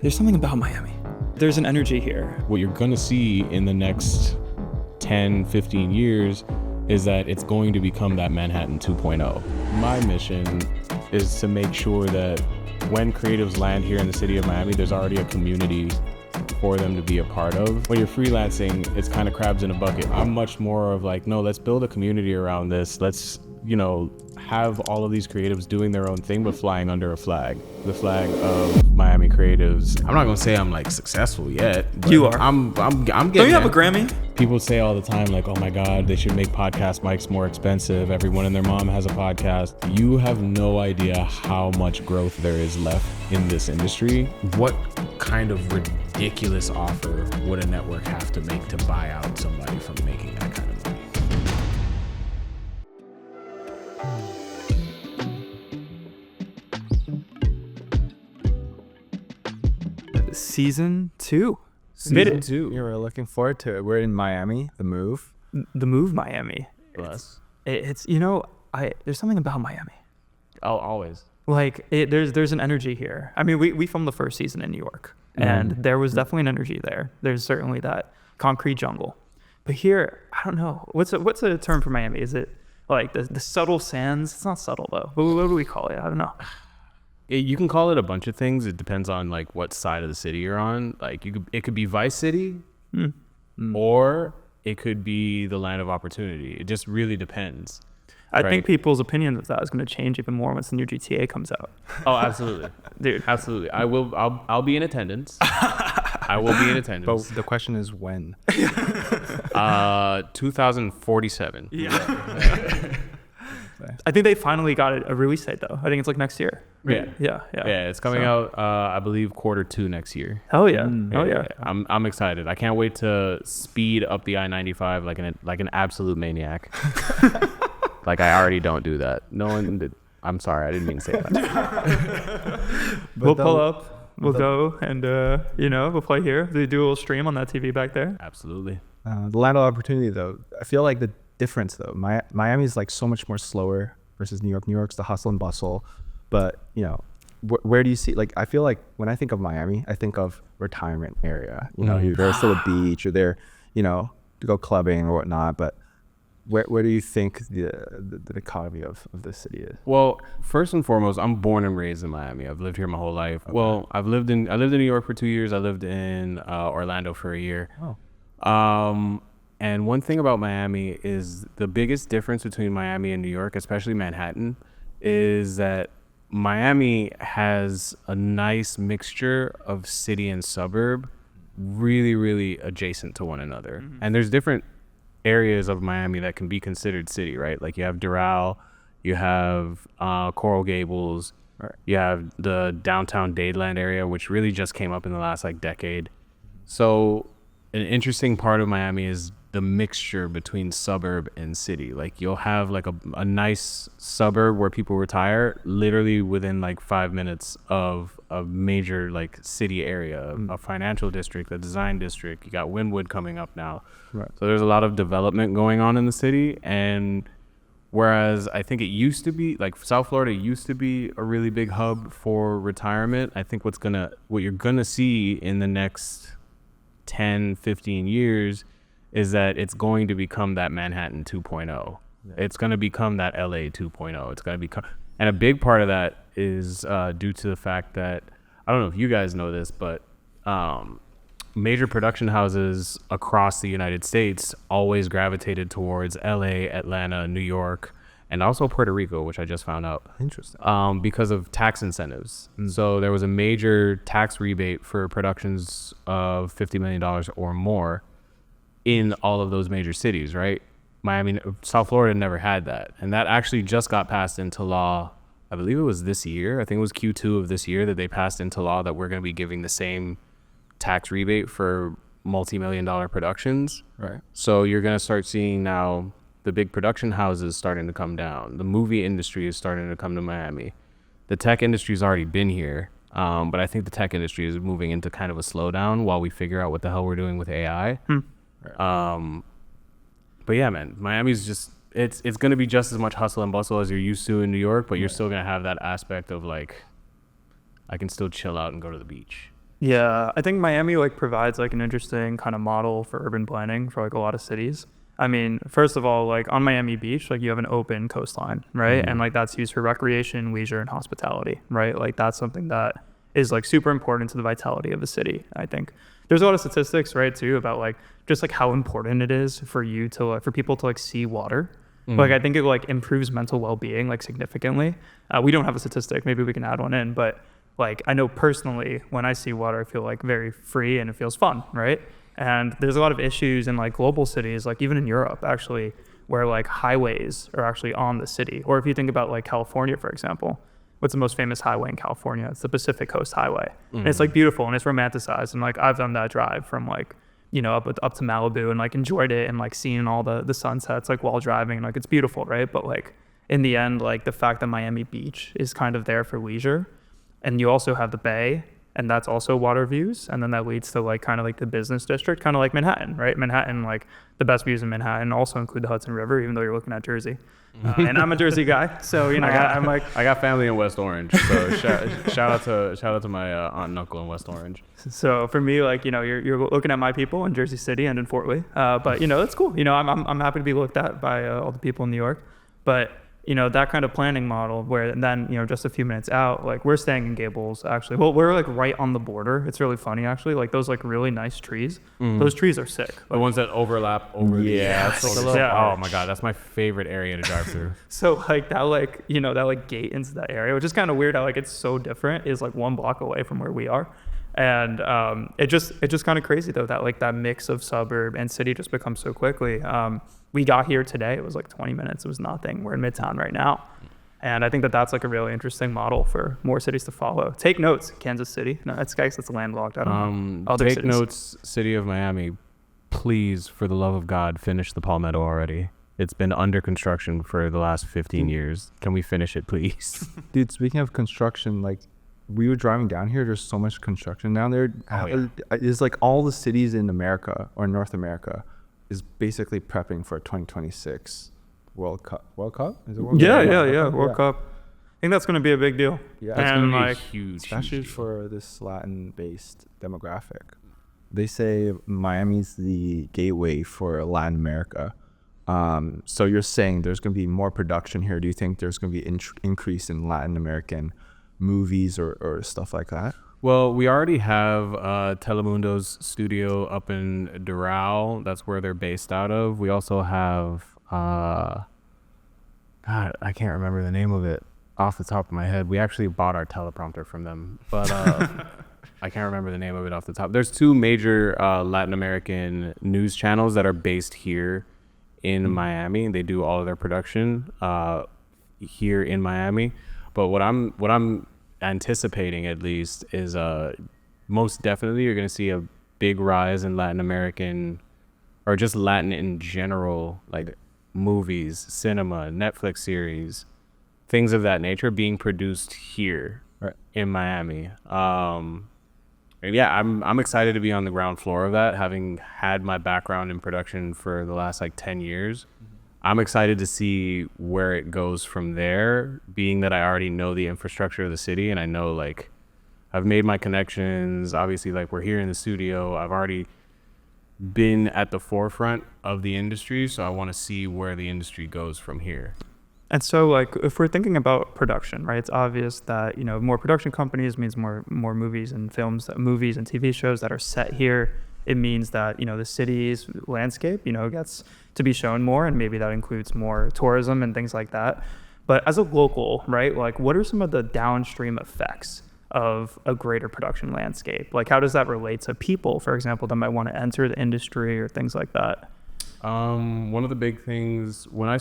There's something about Miami. There's an energy here. What you're gonna see in the next 10, 15 years is that it's going to become that Manhattan 2.0. My mission is to make sure that when creatives land here in the city of Miami, there's already a community for them to be a part of. When you're freelancing, it's kind of crabs in a bucket. I'm much more of like, no, let's build a community around this. Let's, have all of these creatives doing their own thing, but flying under a flag. The flag of Miami creatives. I'm not gonna say I'm like successful yet. But You are. I'm getting Don't you have a Grammy? People say all the time, like, oh my God, they should make podcast mics more expensive. Everyone and their mom has a podcast. You have no idea how much growth there is left in this industry. What kind of ridiculous offer would a network have to make to buy out somebody from making that kind of money? Season 2. Season 2. You were looking forward to it. We're in Miami, the move. The move Miami. Plus. It's there's something about Miami. Oh, always. Like there's an energy here. I mean, we filmed the first season in New York, and there was definitely an energy there. There's certainly that concrete jungle, but here, I don't know. What's a term for Miami? Is it like the subtle sands? It's not subtle though. But what do we call it? I don't know. You can call it a bunch of things. It depends on like what side of the city you're on. Like it could be Vice City, or it could be the land of opportunity. It just really depends. I think people's opinion of that is going to change even more once the new GTA comes out. Oh, absolutely, Dude. absolutely. I'll be in attendance. I will be in attendance. But the question is when? 2047. Yeah. I think they finally got a release date though. I think it's like next year. Yeah. Yeah. It's coming out. I believe Q2 next year. Hell yeah. Oh yeah. I'm excited. I can't wait to speed up the I-95 like an absolute maniac. Like I already don't do that. No one did. I'm sorry. I didn't mean to say that. We'll pull up. We'll go and we'll play here. They do a little stream on that TV back there. Absolutely. The land of opportunity, though, I feel like the difference, though, Miami is like so much more slower versus New York. New York's the hustle and bustle, but where do you see? Like, I feel like when I think of Miami, I think of retirement area. There's still a beach, or there, to go clubbing or whatnot. But where do you think the economy of this city is? Well, first and foremost, I'm born and raised in Miami. I've lived here my whole life. Okay. Well, I lived in New York for 2 years. I lived in Orlando for a year. Oh. And one thing about Miami is the biggest difference between Miami and New York, especially Manhattan, is that Miami has a nice mixture of city and suburb, really, really adjacent to one another. Mm-hmm. And there's different areas of Miami that can be considered city, right? Like you have Doral, you have Coral Gables, right. You have the downtown Dadeland area, which really just came up in the last decade. So an interesting part of Miami is the mixture between suburb and city. Like you'll have like a nice suburb where people retire literally within 5 minutes of a major city area, a financial district, a design district. You got Wynwood coming up now. Right. So there's a lot of development going on in the city. And whereas I think it used to be South Florida used to be a really big hub for retirement, I think what you're gonna see in the next 10, 15 years is that it's going to become that Manhattan 2.0. Yeah. It's going to become that LA 2.0. It's going to become, and a big part of that is due to the fact that, I don't know if you guys know this, but major production houses across the United States always gravitated towards LA, Atlanta, New York, and also Puerto Rico, which I just found out. Interesting. Because of tax incentives. So there was a major tax rebate for productions of $50 million or more in all of those major cities, right? South Florida never had that. And that actually just got passed into law. I believe it was this year. I think it was Q2 of this year that they passed into law that we're going to be giving the same tax rebate for multi-million-dollar productions. Right. So you're going to start seeing now the big production houses starting to come down. The movie industry is starting to come to Miami. The tech industry's already been here. But I think the tech industry is moving into kind of a slowdown while we figure out what the hell we're doing with AI. But yeah, man, Miami's just, it's going to be just as much hustle and bustle as you're used to in New York, but you're still going to have that aspect of I can still chill out and go to the beach. Yeah, I think Miami like provides like an interesting kind of model for urban planning for like a lot of cities. I mean, first of all, like on Miami Beach, like you have an open coastline, right? And like that's used for recreation, leisure, and hospitality, right? Like that's something that is like super important to the vitality of the city. I think there's a lot of statistics, right, too, about like just like how important it is for you to like, for people to like see water. Like I think it like improves mental well-being like significantly. We don't have a statistic, maybe we can add one in, but like I know personally when I see water, I feel like very free and it feels fun, right? And there's a lot of issues in like global cities, like even in Europe actually, where like highways are actually on the city. Or if you think about like California, for example, what's the most famous highway in California? It's the Pacific Coast Highway. And it's like beautiful and it's romanticized. And like I've done that drive from like, you know, up to Malibu and like enjoyed it and like seeing all the sunsets like while driving. And like it's beautiful, right? But like in the end, like the fact that Miami Beach is kind of there for leisure, and you also have the bay, and that's also water views, and then that leads to like kind of like the business district, kind of like Manhattan, right? Manhattan, like the best views in Manhattan also include the Hudson River, even though you're looking at Jersey. And I'm a Jersey guy, so you know I'm like I got family in West Orange, so shout out to my aunt and uncle in West Orange. So for me, like, you know, you're looking at my people in Jersey City and in Fort Lee, but you know it's cool. You know, I'm happy to be looked at by all the people in New York, but you know that kind of planning model where then you know just a few minutes out, like we're staying in Gables actually. Well, we're like right on the border. It's really funny actually. Like those like really nice trees. Those trees are sick. The ones that overlap over. Yes. That's Like oh my god, that's my favorite area to drive through. So like that, like you know that like gate into that area, which is kind of weird how like it's so different, is like 1 block away from where we are. And it just kind of crazy though that like that mix of suburb and city just becomes so quickly. We got here today, it was like 20 minutes, it was nothing. We're in Midtown right now, and I think that that's like a really interesting model for more cities to follow. Take notes, Kansas City. No, that's landlocked. I don't know. Other take cities. notes, City of Miami. Please, for the love of God, finish the Palmetto already. It's been under construction for the last 15 years. Can we finish it, please? Dude, speaking of construction, like we were driving down here, there's so much construction down there. Oh, yeah. It's like all the cities in America or North America is basically prepping for 2026 World Cup. World Cup? Is it World Cup? Yeah. World Cup. I think that's going to be a big deal. Yeah, It's and gonna be like a huge, especially huge deal. for this Latin-based demographic. They say Miami's the gateway for Latin America. So you're saying there's going to be more production here. Do you think there's going to be increase in Latin American movies or stuff like that? Well, we already have Telemundo's studio up in Doral. That's where they're based out of. We also have, God, I can't remember the name of it off the top of my head. We actually bought our teleprompter from them, but I can't remember the name of it off the top. There's 2 major Latin American news channels that are based here in Miami. They do all of their production here in Miami. But what I'm anticipating at least is most definitely you're going to see a big rise in Latin American or just Latin in general, like movies, cinema, Netflix series, things of that nature being produced here in Miami. And yeah, I'm excited to be on the ground floor of that, having had my background in production for the last like 10 years. I'm excited to see where it goes from there, being that I already know the infrastructure of the city and I know like I've made my connections. Obviously, like we're here in the studio. I've already been at the forefront of the industry, so I want to see where the industry goes from here. And so like if we're thinking about production, right, it's obvious that, you know, more production companies means more movies and films, movies and TV shows that are set here. It means that, you know, the city's landscape, you know, gets to be shown more, and maybe that includes more tourism and things like that. But as a local, right, like what are some of the downstream effects of a greater production landscape? Like how does that relate to people, for example, that might want to enter the industry or things like that? One of the big things when I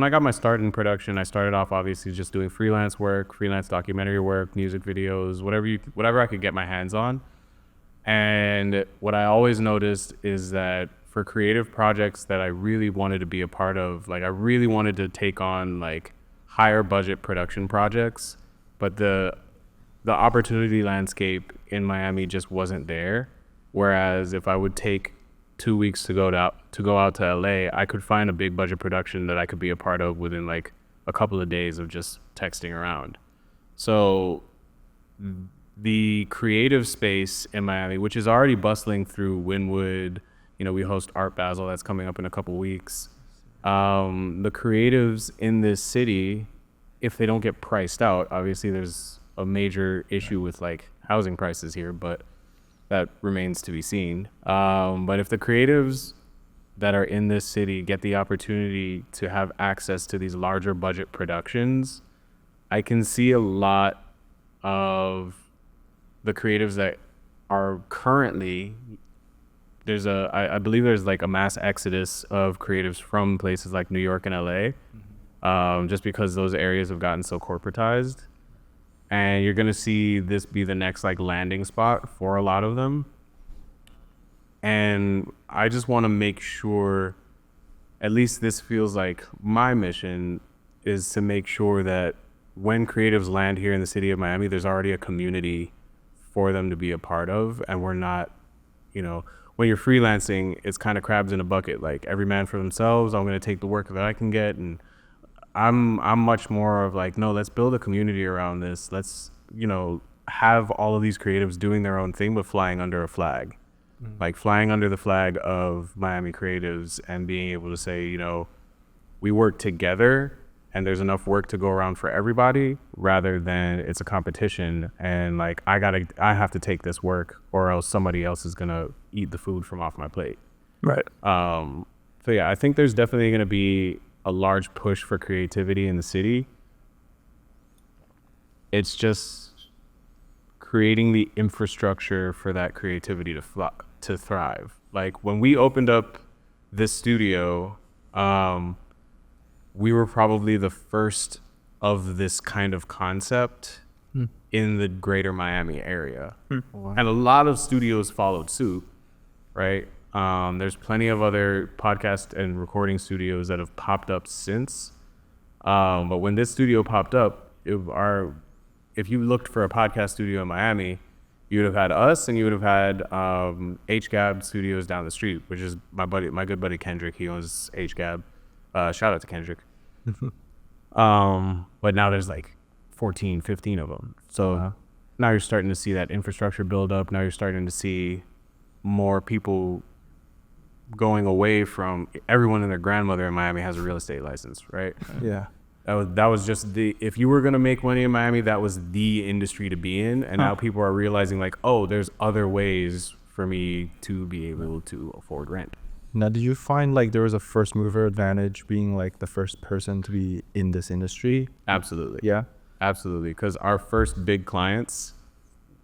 got my start in production, I started off obviously just doing freelance work, freelance documentary work, music videos, whatever I could get my hands on. And what I always noticed is that for creative projects that I really wanted to be a part of, like I really wanted to take on like higher budget production projects, but the opportunity landscape in Miami just wasn't there. Whereas if I would take 2 weeks to go out to LA, I could find a big budget production that I could be a part of within like a couple of days of just texting around. So the creative space in Miami, which is already bustling through Wynwood. We host Art Basel that's coming up in a couple weeks. The creatives in this city, if they don't get priced out, obviously there's a major issue with like housing prices here, but that remains to be seen. But if the creatives that are in this city get the opportunity to have access to these larger budget productions, I can see a lot of the creatives that are currently, I believe there's like a mass exodus of creatives from places like New York and LA, just because those areas have gotten so corporatized. And you're going to see this be the next like landing spot for a lot of them. And I just want to make sure, at least this feels like my mission, is to make sure that when creatives land here in the city of Miami, there's already a community for them to be a part of. And we're not, when you're freelancing, it's kind of crabs in a bucket, like every man for themselves. I'm going to take the work that I can get. And I'm much more of like, no, let's build a community around this. Let's, have all of these creatives doing their own thing, but flying under a flag. Like flying under the flag of Miami creatives and being able to say, we work together and there's enough work to go around for everybody, rather than it's a competition and like I have to take this work or else somebody else is gonna eat the food from off my plate. Right. So yeah, I think there's definitely gonna be a large push for creativity in the city. It's just creating the infrastructure for that creativity to thrive. Like when we opened up this studio, we were probably the first of this kind of concept in the greater Miami area. Wow. And a lot of studios followed suit, right? There's plenty of other podcast and recording studios that have popped up since. But when this studio popped up, if you looked for a podcast studio in Miami, you would have had us, and you would have had HGAB Studios down the street, which is my good buddy Kendrick. He owns HGAB. Shout out to Kendrick. But now there's like 14, 15 of them. So now you're starting to see that infrastructure build up. Now you're starting to see more people going away from everyone and their grandmother in Miami has a real estate license, right? Yeah. That was just if you were going to make money in Miami, that was the industry to be in. And now people are realizing like, oh, there's other ways for me to be able to afford rent. Now, did you find like there was a first mover advantage being like the first person to be in this industry? Absolutely. Yeah. Absolutely. Because our first big clients,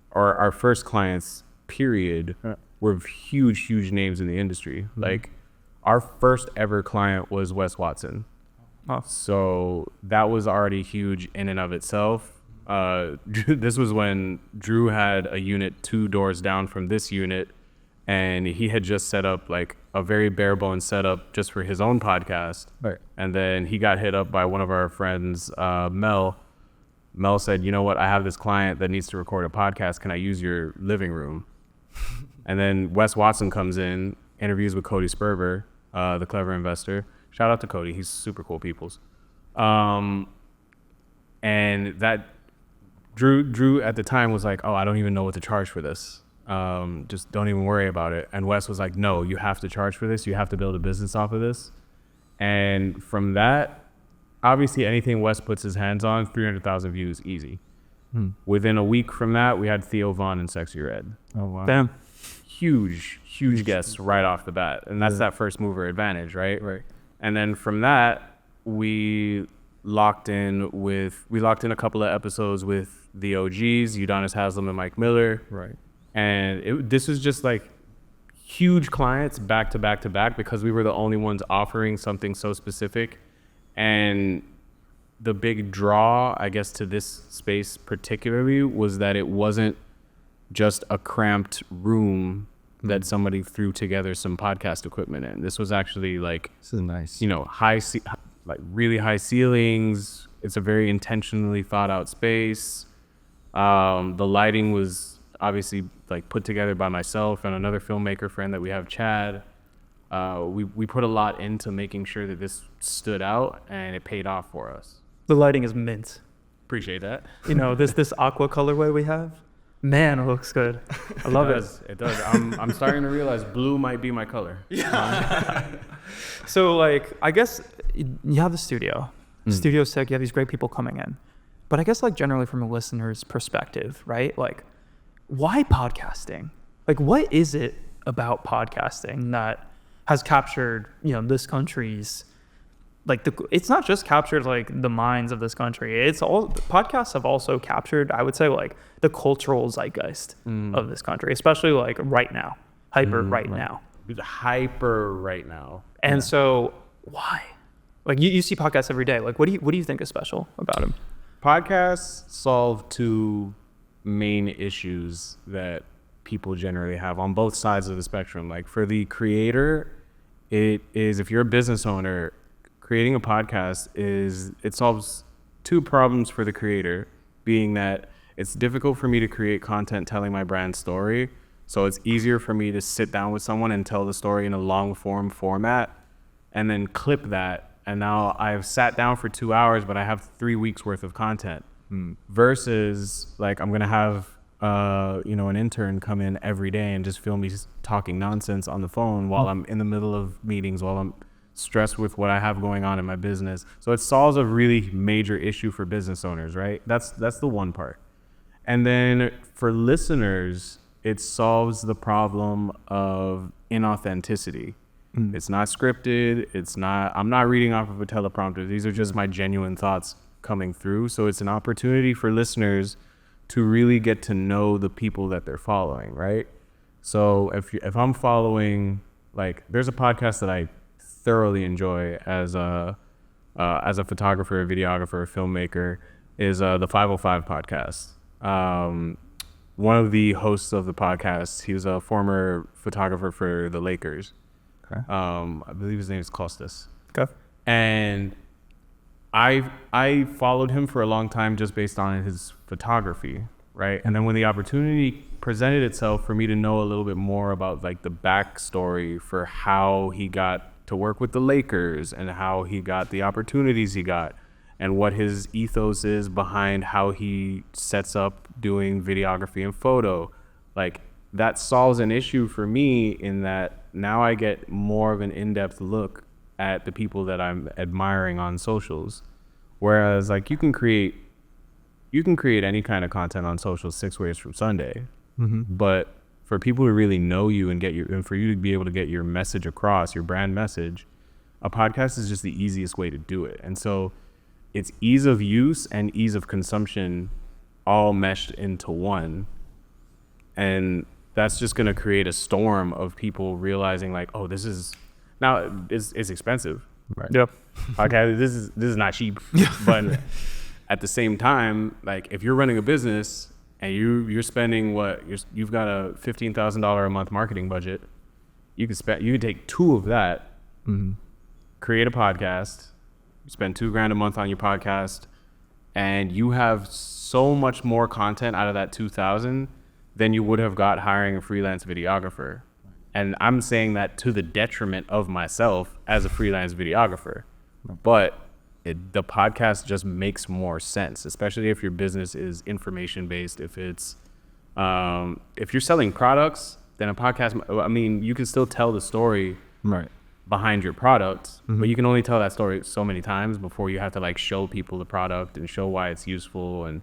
or our first clients, period, were huge names in the industry. Like our first ever client was Wes Watson. So that was already huge in and of itself. This was when Drew had a unit 2 doors down from this unit, and he had just set up like a very bare bones setup just for his own podcast. Right. And then he got hit up by one of our friends, Mel. Mel said, you know what, I have this client that needs to record a podcast. Can I use your living room? And then Wes Watson comes in, interviews with Cody Sperber, the clever investor. Shout out to Cody. He's super cool peoples. And that Drew at the time was like, oh, I don't even know what to charge for this. Just don't even worry about it. And Wes was like, no, you have to charge for this. You have to build a business off of this. And from that, obviously anything Wes puts his hands on, 300,000 views, easy. Within a week from that, we had Theo Vaughn and Sexy Red. Oh, wow. Damn. Huge guests right off the bat. And that's that first mover advantage, right? Right. And then from that, we locked in a couple of episodes with the OGs, Udonis Haslem and Mike Miller. Right. And this was just like huge clients back to back to back, because we were the only ones offering something so specific. And the big draw, I guess, to this space particularly was that it wasn't just a cramped room that somebody threw together some podcast equipment in. This was actually like, This is nice. really high ceilings. It's a very intentionally thought out space. The lighting was obviously like put together by myself and another filmmaker friend that we have, Chad. We put a lot into making sure that this stood out, and it paid off for us. The lighting is mint. Appreciate that. This aqua colorway we have. Man, it looks good. I love it. It does. I'm starting to realize blue might be my color. So like, I guess you have the studio. Studio's sick. You have these great people coming in. But I guess like generally from a listener's perspective, right? Like, why podcasting? Like, what is it about podcasting that has captured, this country's, like, it's not just captured like the minds of this country. It's all, podcasts have also captured, I would say, like the cultural zeitgeist of this country, especially like right now, right now. Hyper right now. And so why? Like you see podcasts every day. Like, what do you think is special about them? Podcasts solve two main issues that people generally have on both sides of the spectrum. Like for the creator, it is, if you're a business owner, creating a podcast it solves two problems for the creator, being that it's difficult for me to create content telling my brand story. So it's easier for me to sit down with someone and tell the story in a long form format and then clip that. And now I've sat down for 2 hours, but I have 3 weeks worth of content versus like I'm going to have, an intern come in every day and just film me talking nonsense on the phone while I'm in the middle of meetings, while I'm stressed with what I have going on in my business. So it solves a really major issue for business owners, right? That's the one part. And then for listeners, it solves the problem of inauthenticity. It's not scripted. I'm not reading off of a teleprompter. These are just my genuine thoughts coming through. So it's an opportunity for listeners to really get to know the people that they're following, right? So if I'm following, like, there's a podcast that I thoroughly enjoy as a photographer, a videographer, a filmmaker, is the 505 podcast. One of the hosts of the podcast, he was a former photographer for the Lakers. Okay. I believe his name is Costas. Okay. And I followed him for a long time just based on his photography, right? And then when the opportunity presented itself for me to know a little bit more about like the backstory for how he got to work with the Lakers and how he got the opportunities he got and what his ethos is behind how he sets up doing videography and photo, like that solves an issue for me in that now I get more of an in-depth look at the people that I'm admiring on socials. Whereas like you can create any kind of content on social 6 ways from Sunday. But for people to really know you and for you to be able to get your message across, your brand message, a podcast is just the easiest way to do it. And so it's ease of use and ease of consumption all meshed into one. And that's just going to create a storm of people realizing like, oh, this is now it's expensive. Right. Yep. Okay, this is not cheap. But at the same time, like if you're running a business and you're spending you've got a $15,000 a month marketing budget, you can take 2 of that, create a podcast, spend $2,000 a month on your podcast, and you have so much more content out of that 2,000 than you would have got hiring a freelance videographer. And I'm saying that to the detriment of myself as a freelance videographer. But the podcast just makes more sense, especially if your business is information based. If it's if you're selling products, then a podcast, I mean, you can still tell the story behind your product, but you can only tell that story so many times before you have to like show people the product and show why it's useful and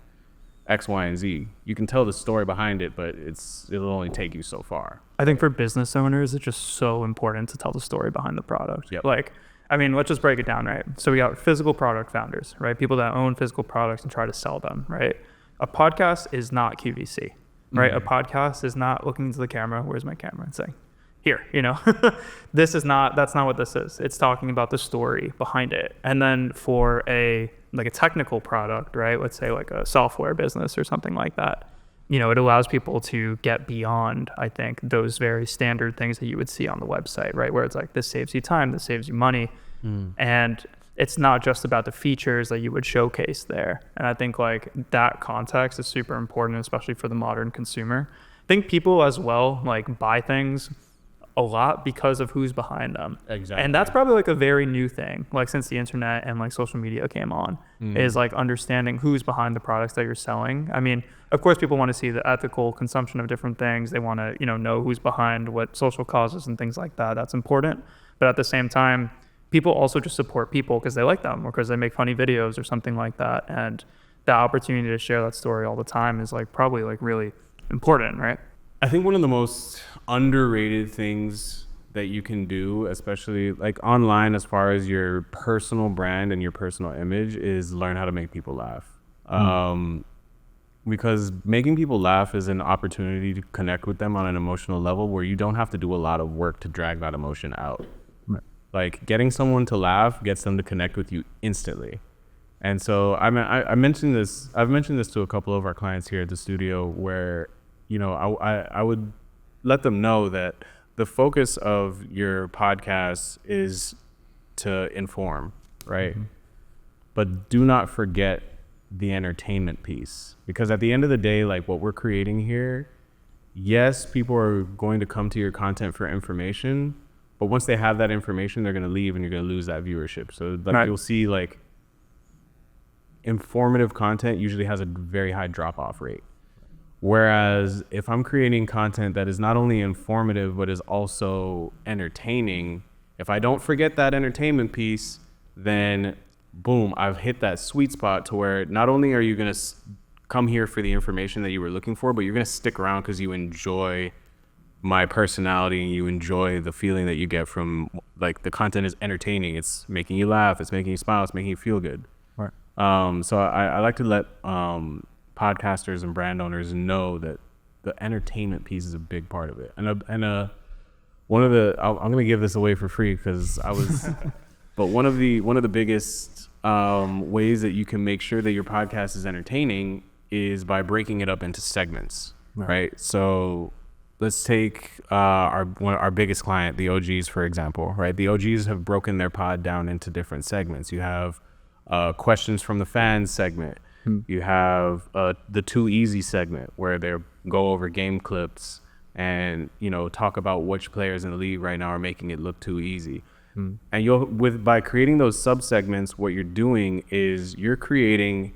X, Y, and Z. You can tell the story behind it, but it'll only take you so far. I think for business owners, it's just so important to tell the story behind the product. Yep. Like, I mean, let's just break it down, right? So we got physical product founders, right? People that own physical products and try to sell them, right? A podcast is not QVC, right? A podcast is not looking into the camera, where's my camera, and saying, here, that's not what this is. It's talking about the story behind it. And then for a technical product, right? Let's say like a software business or something like that, it allows people to get beyond, I think, those very standard things that you would see on the website, right? Where it's like, this saves you time, this saves you money. And it's not just about the features that you would showcase there. And I think like that context is super important, especially for the modern consumer. I think people as well like buy things a lot because of who's behind them. Exactly. And that's probably like a very new thing, like since the internet and like social media came on, is like understanding who's behind the products that you're selling. I mean, of course, people want to see the ethical consumption of different things. They want to, know who's behind what social causes and things like that. That's important. But at the same time, people also just support people because they like them or because they make funny videos or something like that. And the opportunity to share that story all the time is like probably like really important, right? I think one of the most underrated things that you can do, especially like online as far as your personal brand and your personal image, is learn how to make people laugh. Because making people laugh is an opportunity to connect with them on an emotional level where you don't have to do a lot of work to drag that emotion out. Right. Like getting someone to laugh gets them to connect with you instantly. And so I mentioned this. I've mentioned this to a couple of our clients here at the studio where, I would let them know that the focus of your podcast is to inform, right? Mm-hmm. But do not forget the entertainment piece, because at the end of the day, like what we're creating here, yes, people are going to come to your content for information, but once they have that information, they're going to leave and you're going to lose that viewership. So like You'll see like informative content usually has a very high drop-off rate. Whereas if I'm creating content that is not only informative, but is also entertaining, if I don't forget that entertainment piece, then boom, I've hit that sweet spot to where not only are you going to come here for the information that you were looking for, but you're going to stick around because you enjoy my personality and you enjoy the feeling that you get from like the content is entertaining. It's making you laugh. It's making you smile. It's making you feel good. Right. So I like to let podcasters and brand owners know that the entertainment piece is a big part of it. And one of the I'm going to give this away for free because I was, but one of the biggest ways that you can make sure that your podcast is entertaining is by breaking it up into segments, right? So let's take our biggest client, the OGs, for example, right? The OGs have broken their pod down into different segments. You have questions from the fans segment. You have the Too Easy segment where they go over game clips and talk about which players in the league right now are making it look too easy. And by creating those subsegments, what you're doing is you're creating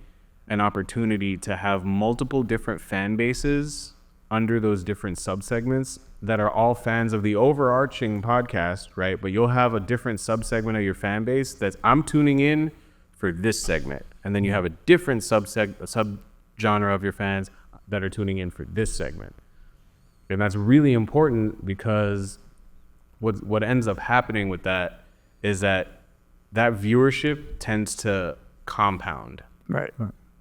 an opportunity to have multiple different fan bases under those different subsegments that are all fans of the overarching podcast, right? But you'll have a different subsegment of your fan base that's I'm tuning in for this segment. And then you have a different subgenre of your fans that are tuning in for this segment. And that's really important because what ends up happening with that is that viewership tends to compound. Right.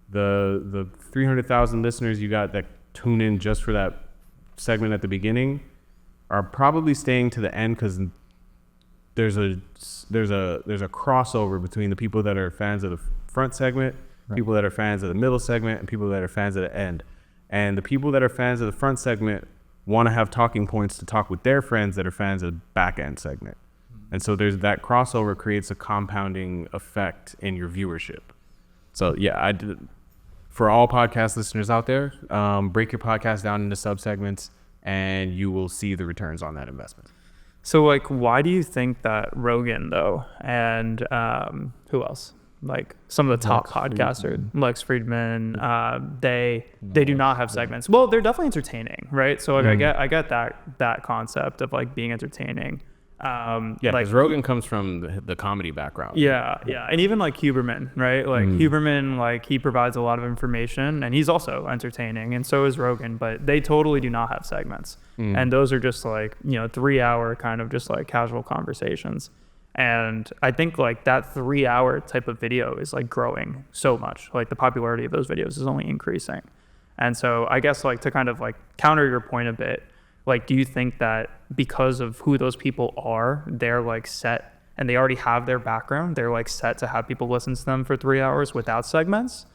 The 300,000 listeners you got that tune in just for that segment at the beginning are probably staying to the end because there's a crossover between the people that are fans of the front segment, people that are fans of the middle segment, and people that are fans of the end. And the people that are fans of the front segment want to have talking points to talk with their friends that are fans of the back end segment. And so there's that crossover creates a compounding effect in your viewership. So yeah, for all podcast listeners out there, break your podcast down into subsegments and you will see the returns on that investment. So like, why do you think that Rogan though, and who else? Like some of the top podcasters, Lex Friedman, they do not have segments. Well, they're definitely entertaining, right? So like, I get that concept of like being entertaining. Yeah, because Rogan comes from the comedy background. Yeah, and even like Huberman, right? Like Huberman, like he provides a lot of information, and he's also entertaining, and so is Rogan. But they totally do not have segments, and those are just like 3-hour kind of just like casual conversations. And I think like that 3-hour type of video is like growing so much. Like the popularity of those videos is only increasing, and so I guess like to kind of like counter your point a bit. Like, do you think that because of who those people are, they're like set and they already have their background, they're like set to have people listen to them for 3 hours without segments?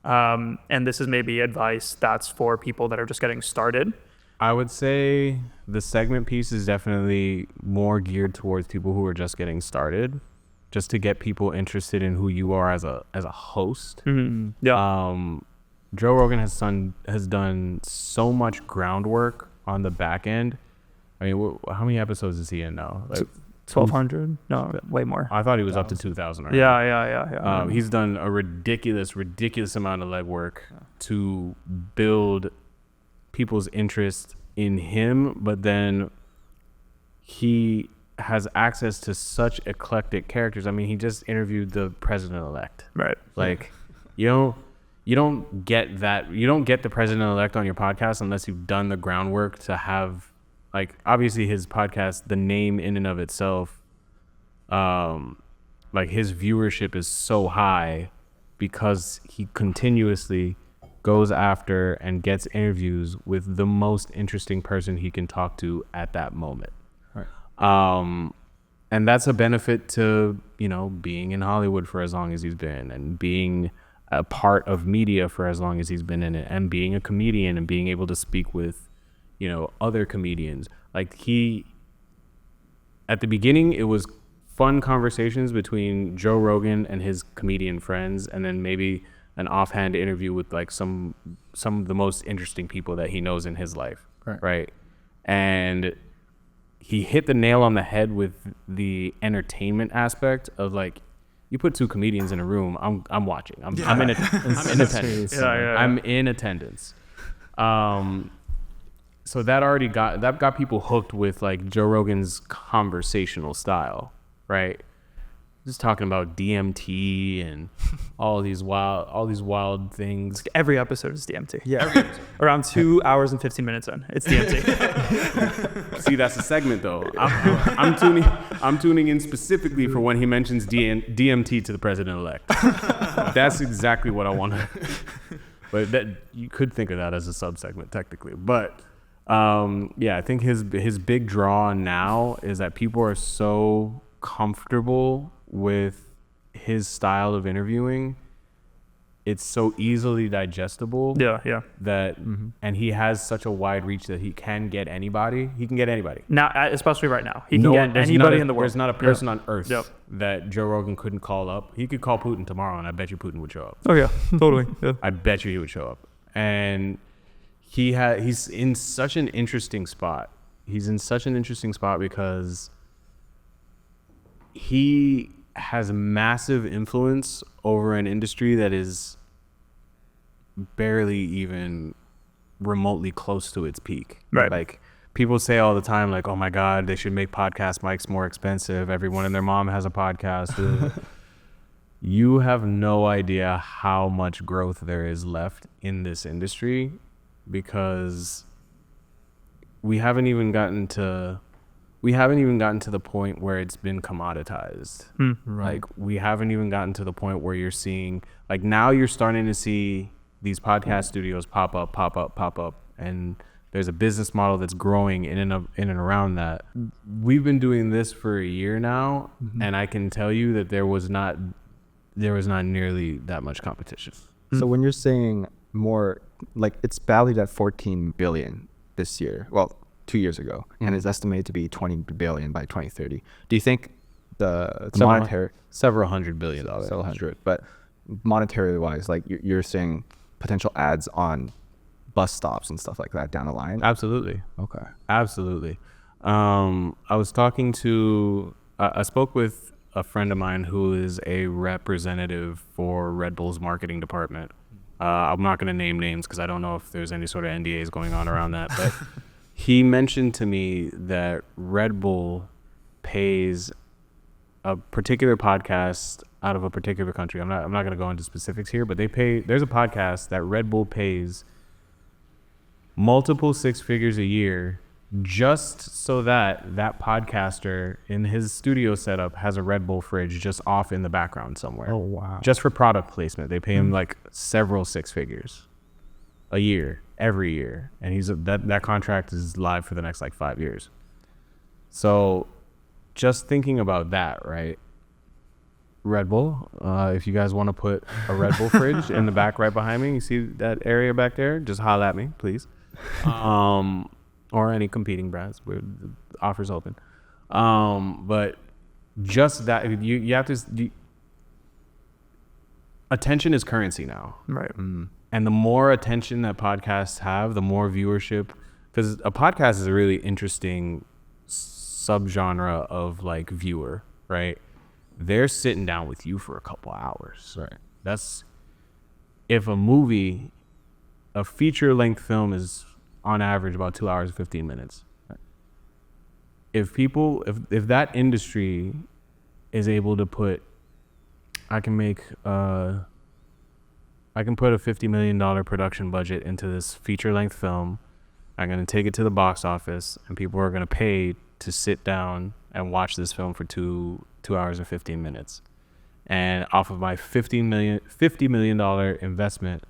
And this is maybe advice that's for people that are just getting started. I would say the segment piece is definitely more geared towards people who are just getting started, just to get people interested in who you are as a host. Yeah. Joe Rogan has done so much groundwork on the back end I mean, how many episodes is he in now? Like 1,200? No, way more. I thought he was up to 2,000 right Yeah. He's done a ridiculous amount of legwork to build people's interest in him, but then he has access to such eclectic characters. I mean, he just interviewed the president-elect. Right. Like, you don't get that. You don't get the president-elect on your podcast unless you've done the groundwork to have, like, obviously his podcast, the name in and of itself, like, his viewership is so high because he continuously goes after and gets interviews with the most interesting person he can talk to at that moment. Right. And that's a benefit to, being in Hollywood for as long as he's been, and being a part of media for as long as he's been in it, and being a comedian and being able to speak with, other comedians. Like, at the beginning, it was fun conversations between Joe Rogan and his comedian friends, and then maybe an offhand interview with like some of the most interesting people that he knows in his life. Right. And he hit the nail on the head with the entertainment aspect of, like, you put two comedians in a room, I'm watching. I'm in attendance. I'm in attendance. So that got people hooked with, like, Joe Rogan's conversational style, right? Just talking about DMT and all these wild things. Every episode is DMT. Yeah. Around 2 hours and 15 minutes in, it's DMT. See, that's a segment though. I'm tuning in specifically for when he mentions DMT to the president-elect. That's exactly what I want to. But that, you could think of that as a sub-segment technically. But I think his big draw now is that people are so comfortable with his style of interviewing. It's so easily digestible. Yeah. That and he has such a wide reach that he can get anybody. He can get anybody. Now, especially right now, he can get anybody in the world. There's not a person on earth that Joe Rogan couldn't call up. He could call Putin tomorrow, and I bet you Putin would show up. Oh yeah, totally. Yeah. I bet you he would show up. And he's in such an interesting spot. He's in such an interesting spot because he has massive influence over an industry that is barely even remotely close to its peak. Right. Like, people say all the time, like, oh my God, they should make podcast mics more expensive. Everyone and their mom has a podcast. You have no idea how much growth there is left in this industry, because we haven't even gotten to the point where it's been commoditized. Right. Like, we haven't even gotten to the point where you're seeing, like, now you're starting to see these podcast studios pop up, and there's a business model that's growing in and around that. We've been doing this for a year now, and I can tell you that there was not nearly that much competition. So when you're saying more, like, it's valued at 14 billion this year. Well, 2 years ago, and is estimated to be 20 billion by 2030. Do you think the monetary several $100 billion, but monetarily wise, like, you're saying potential ads on bus stops and stuff like that down the line? Absolutely. Okay. Absolutely. I spoke with a friend of mine who is a representative for Red Bull's marketing department. I'm not going to name names because I don't know if there's any sort of NDAs going on around that, but he mentioned to me that Red Bull pays a particular podcast out of a particular country. I'm not going to go into specifics here, but there's a podcast that Red Bull pays multiple six figures a year just so that podcaster in his studio setup has a Red Bull fridge just off in the background somewhere. Oh, wow. Just for product placement. They pay him like several six figures a year, every year. And that contract is live for the next like 5 years. So just thinking about that, right? Red Bull, if you guys want to put a Red Bull fridge in the back right behind me, you see that area back there? Just holla at me, please. Or any competing brands, where the offer's open. But just that, you have to. Attention is currency now. Right. And the more attention that podcasts have, the more viewership because a podcast is a really interesting subgenre of like viewer, right? They're sitting down with you for a couple hours. Right. That's if a feature length film is on average about 2 hours and 15 minutes. Right. If that industry is able to put, I can put a $50 million production budget into this feature length film. I'm going to take it to the box office, and people are going to pay to sit down and watch this film for 2 hours and 15 minutes. And off of my $50 million investment,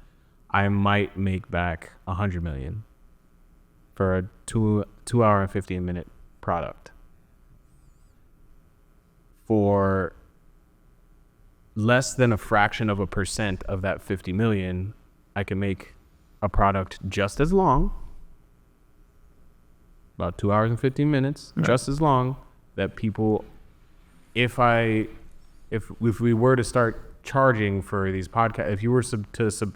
I might make back $100 million for a 2 hour and 15 minute product. For less than a fraction of a percent of that 50 million, I can make a product just as long, about 2 hours and 15 minutes, right, just as long, that people, if we were to start charging for these podcasts, if you were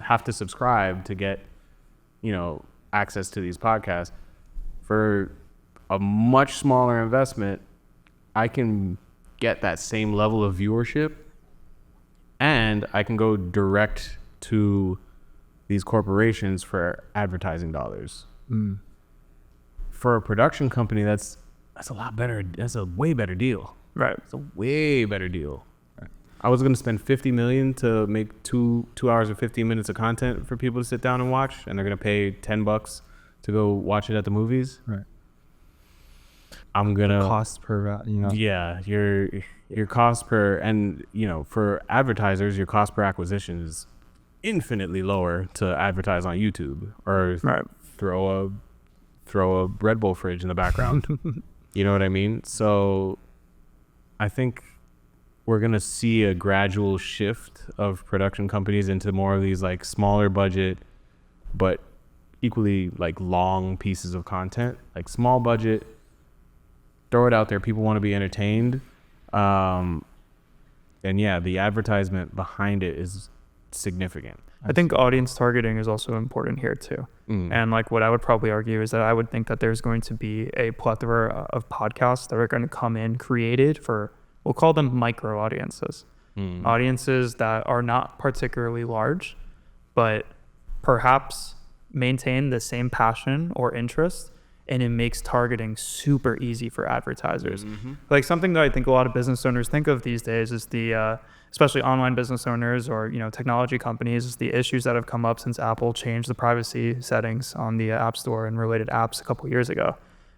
have to subscribe to get, access to these podcasts for a much smaller investment, I can get that same level of viewership, and I can go direct to these corporations for advertising dollars. For a production company, that's a lot better. That's a way better deal. Right. It's a way better deal. Right. I was going to spend $50 million to make 2 hours and 15 minutes of content for people to sit down and watch, and they're going to pay $10 to go watch it at the movies. Right. I'm gonna cost per, Yeah, your cost per, and for advertisers, your cost per acquisition is infinitely lower to advertise on YouTube or right, throw a Red Bull fridge in the background. You know what I mean? So I think we're gonna see a gradual shift of production companies into more of these like smaller budget, but equally like long pieces of content, like small budget. Throw it out there. People want to be entertained. And yeah, the advertisement behind it is significant. I think audience targeting is also important here too. And like what I would probably argue is that I would think that there's going to be a plethora of podcasts that are going to come in created for, we'll call them micro audiences. Audiences that are not particularly large, but perhaps maintain the same passion or interest, and it makes targeting super easy for advertisers. Like something that I think a lot of business owners think of these days is the, especially online business owners or, technology companies, is the issues that have come up since Apple changed the privacy settings on the App Store and related apps a couple years ago.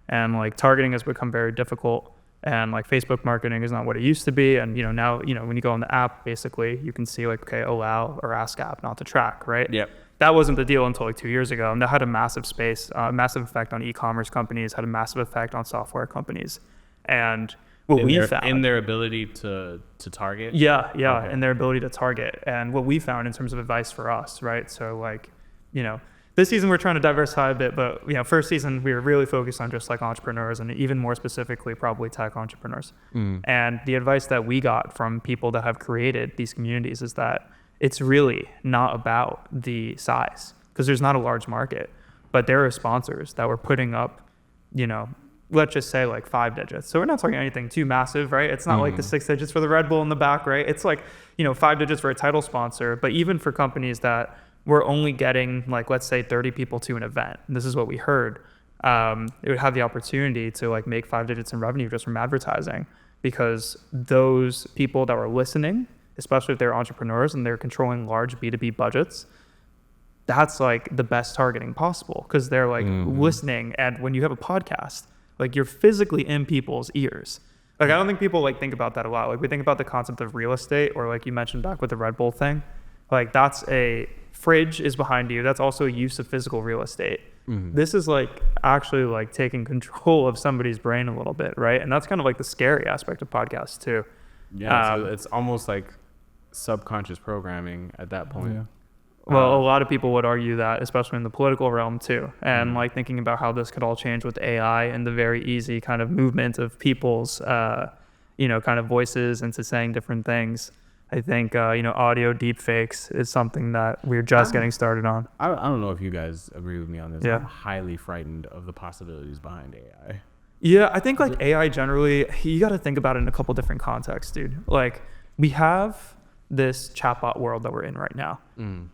And like targeting has become very difficult, and like Facebook marketing is not what it used to be. And, now, when you go on the app, basically you can see like, okay, allow or ask app not to track, right? Yep. That wasn't the deal until like 2 years ago, and that had a massive effect on e-commerce companies, had a massive effect on software companies, and what we found in their ability to target. Yeah, okay. In their ability to target, and what we found in terms of advice for us, right? So like, this season we're trying to diversify a bit, but first season we were really focused on just like entrepreneurs, and even more specifically probably tech entrepreneurs. And the advice that we got from people that have created these communities is that it's really not about the size, because there's not a large market, but there are sponsors that were putting up, let's just say like 5 digits. So we're not talking anything too massive, right? It's not like the 6 digits for the Red Bull in the back, right? It's like, 5 digits for a title sponsor. But even for companies that were only getting like, let's say 30 people to an event, and this is what we heard, it would have the opportunity to like make 5 digits in revenue just from advertising, because those people that were listening, especially if they're entrepreneurs and they're controlling large B2B budgets, that's like the best targeting possible, because they're like listening. And when you have a podcast, like you're physically in people's ears. Like I don't think people like think about that a lot. Like we think about the concept of real estate, or like you mentioned back with the Red Bull thing, like that's a fridge is behind you. That's also use of physical real estate. This is like actually like taking control of somebody's brain a little bit, right? And that's kind of like the scary aspect of podcasts too. Yeah, so it's almost like subconscious programming at that point. Yeah. Well, a lot of people would argue that, especially in the political realm too, and like thinking about how this could all change with AI and the very easy kind of movement of people's, kind of voices into saying different things. I think audio deep fakes is something that we're just getting started on. I don't know if you guys agree with me on this. Yeah. I'm highly frightened of the possibilities behind AI. Yeah, I think like AI generally, you got to think about it in a couple different contexts, dude. Like we have this chatbot world that we're in right now.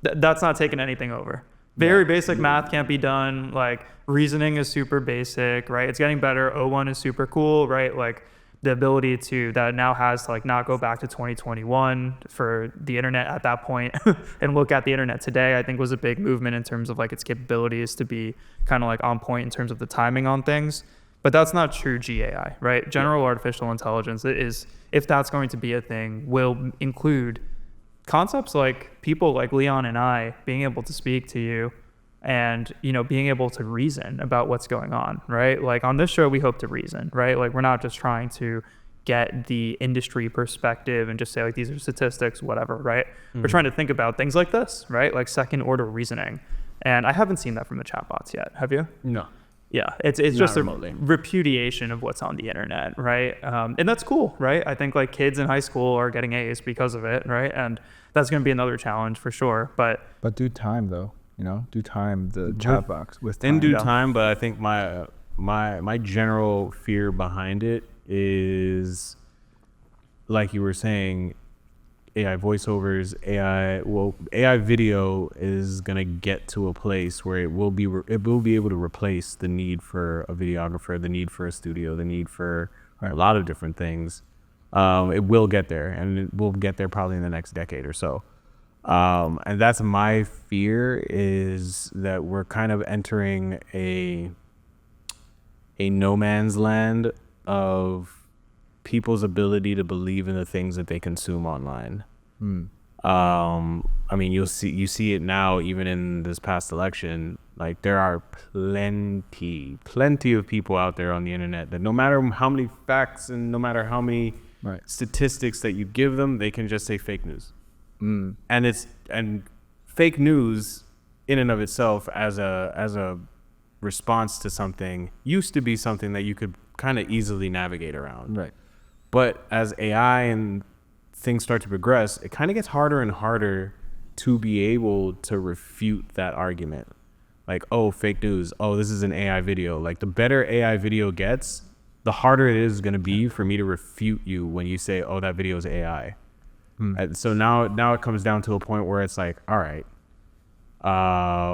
That's not taking anything over. Very basic math can't be done. Like reasoning is super basic, right? It's getting better. O1 is super cool, right? Like the ability to that now has to like not go back to 2021 for the internet at that point and look at the internet today, I think was a big movement in terms of like its capabilities to be kind of like on point in terms of the timing on things. But that's not true GAI, right? General artificial intelligence is, if that's going to be a thing, will include concepts like people like Leon and I being able to speak to you and, being able to reason about what's going on, right? Like on this show, we hope to reason, right? Like we're not just trying to get the industry perspective and just say like, these are statistics, whatever, right? We're trying to think about things like this, right? Like second order reasoning. And I haven't seen that from the chatbots yet. Have you? No. Yeah, it's just remotely. A repudiation of what's on the internet, right? And that's cool, right? I think like kids in high school are getting A's because of it, right? And that's going to be another challenge for sure. But due time though, due time, the chat box with time. In due time, but I think my general fear behind it is, like you were saying, AI voiceovers, AI video is gonna get to a place where it will be able to replace the need for a videographer, the need for a studio, the need for a lot of different things. It will get there, and it will get there probably in the next decade or so. And that's my fear, is that we're kind of entering a no man's land of people's ability to believe in the things that they consume online. I mean, you see it now, even in this past election. Like there are plenty of people out there on the internet that no matter how many facts and no matter how many statistics that you give them, they can just say fake news. And fake news in and of itself as a response to something used to be something that you could kind of easily navigate around. Right. But as AI and things start to progress, it kind of gets harder and harder to be able to refute that argument. Like, oh, fake news. Oh, this is an AI video. Like the better AI video gets, the harder it is going to be for me to refute you when you say, oh, that video is AI. And so now it comes down to a point where it's like, all right,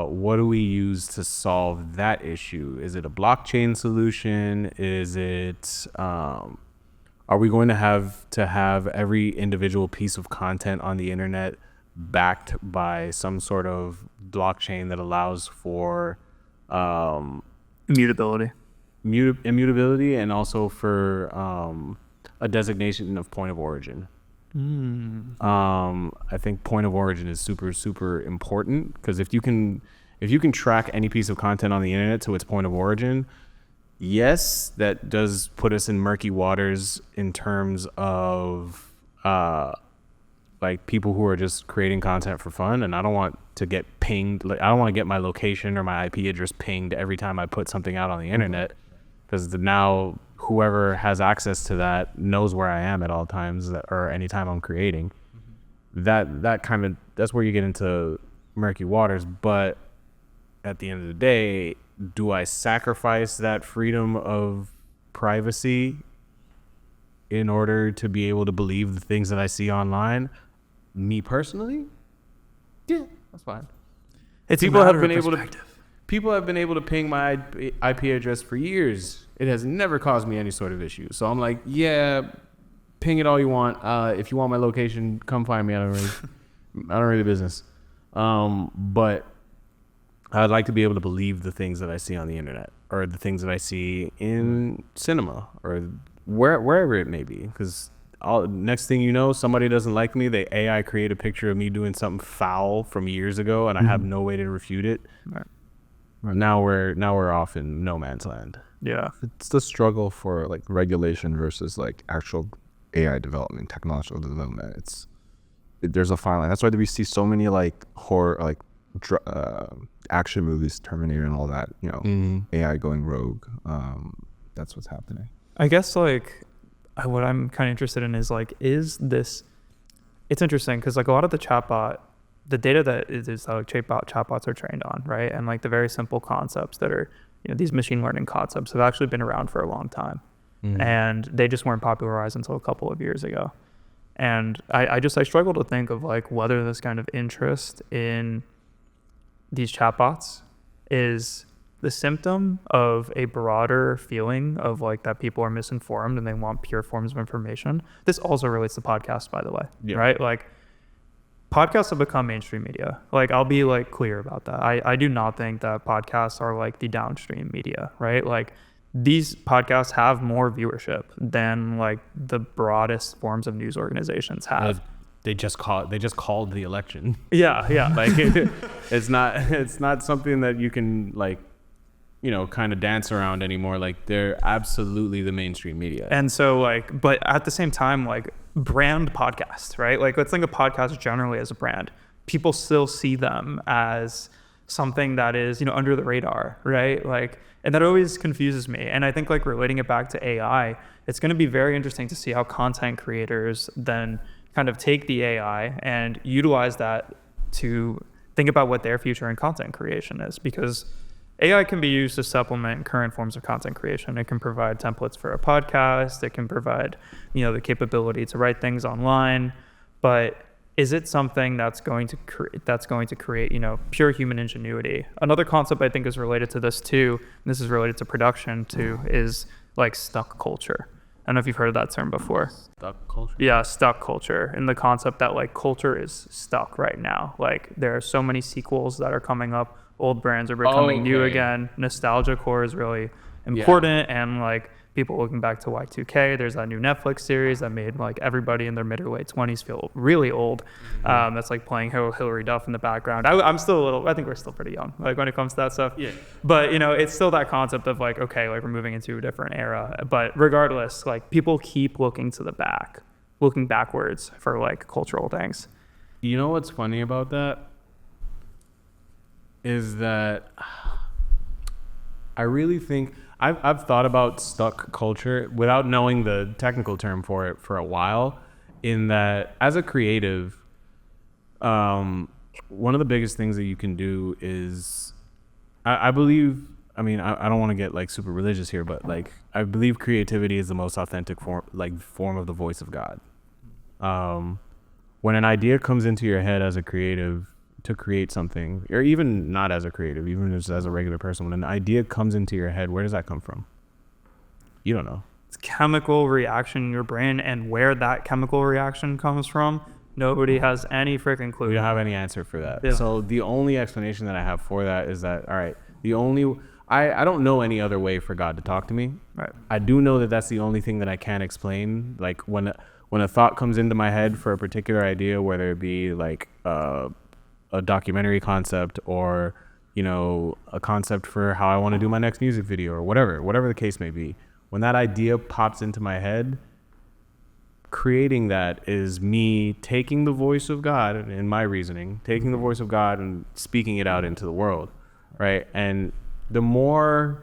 what do we use to solve that issue? Is it a blockchain solution? Is it, are we going to have every individual piece of content on the internet backed by some sort of blockchain that allows for immutability and also for a designation of point of origin? I think point of origin is super, super important, because if you can track any piece of content on the internet to its point of origin, yes, that does put us in murky waters in terms of like people who are just creating content for fun. And I don't want to get pinged. Like, I don't want to get my location or my IP address pinged every time I put something out on the internet, because now whoever has access to that knows where I am at all times, or anytime I'm creating. That's where you get into murky waters. But at the end of the day, do I sacrifice that freedom of privacy in order to be able to believe the things that I see online? Me personally, yeah, that's fine. People have been able to ping my IP address for years. It has never caused me any sort of issue. So I'm like, yeah, ping it all you want. If you want my location, come find me. I don't really business. But I'd like to be able to believe the things that I see on the internet, or the things that I see in cinema, or wherever it may be. Because next thing you know, somebody doesn't like me. They AI create a picture of me doing something foul from years ago, and I have no way to refute it. Right. Now we're off in no man's land. Yeah, it's the struggle for like regulation versus like actual AI development, technological development. There's a fine line. That's why we see so many like horror, like action movies, Terminator and all that. AI going rogue. That's what's happening. I guess like what I'm kind of interested in is like, is this it's interesting because like a lot of the data that is like chatbots are trained on, right? And like the very simple concepts that are, these machine learning concepts have actually been around for a long time. And they just weren't popularized until a couple of years ago. And I struggle to think of like whether this kind of interest in these chatbots is the symptom of a broader feeling of like that people are misinformed and they want pure forms of information. This also relates to podcasts, by the way, right? Like podcasts have become mainstream media. Like I'll be like clear about that. I do not think that podcasts are like the downstream media, right? Like these podcasts have more viewership than like the broadest forms of news organizations have. They just called the election. Yeah. Like it's not something that you can like, kind of dance around anymore. Like they're absolutely the mainstream media. And so like, but at the same time, like brand podcasts, right? Like let's think of podcasts generally as a brand. People still see them as something that is, under the radar, right? Like, and that always confuses me. And I think like relating it back to AI, it's going to be very interesting to see how content creators then kind of take the AI and utilize that to think about what their future in content creation is, because AI can be used to supplement current forms of content creation. It can provide templates for a podcast. It can provide, the capability to write things online. But is it something that's going to create, pure human ingenuity? Another concept I think is related to this too, and this is related to production too, is like stuck culture. I don't know if you've heard of that term before. Stuck culture? Yeah, stuck culture. And the concept that like culture is stuck right now. Like there are so many sequels that are coming up. Old brands are becoming new again. Nostalgia core is really important. And like people looking back to Y2K, there's that new Netflix series that made like everybody in their mid or late 20s feel really old. That's like playing Hillary Duff in the background. I'm still I think we're still pretty young, like when it comes to that stuff. Yeah. But it's still that concept of like, okay, like we're moving into a different era. But regardless, like people keep looking backwards for like cultural things. You know what's funny about that? Is that I really think I've thought about stuck culture without knowing the technical term for it for a while, in that as a creative, one of the biggest things that you can do is I believe, I don't want to get like super religious here, but like I believe creativity is the most authentic form of the voice of God. When an idea comes into your head as a creative to create something, or even not as a creative, even just as a regular person, when an idea comes into your head, where does that come from? You don't know. It's chemical reaction in your brain, and where that chemical reaction comes from, nobody has any freaking clue. We don't have any answer for that. Yeah. So the only explanation that I have for that is that, all right, I don't know any other way for God to talk to me. Right. I do know that that's the only thing that I can explain. Like when a thought comes into my head for a particular idea, whether it be like a documentary concept or a concept for how I want to do my next music video or whatever the case may be, when that idea pops into my head, creating that is me taking the voice of God in my reasoning, taking the voice of God and speaking it out into the world, right? And the more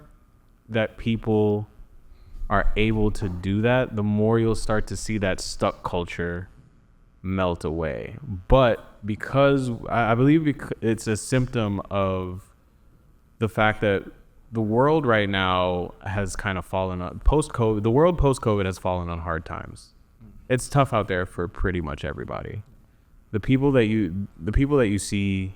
that people are able to do that, the more you'll start to see that stuck culture melt away. But because I believe it's a symptom of the fact that the world right now has kind of fallen on post-COVID. The world post-COVID has fallen on hard times. It's tough out there for pretty much everybody. The people that you see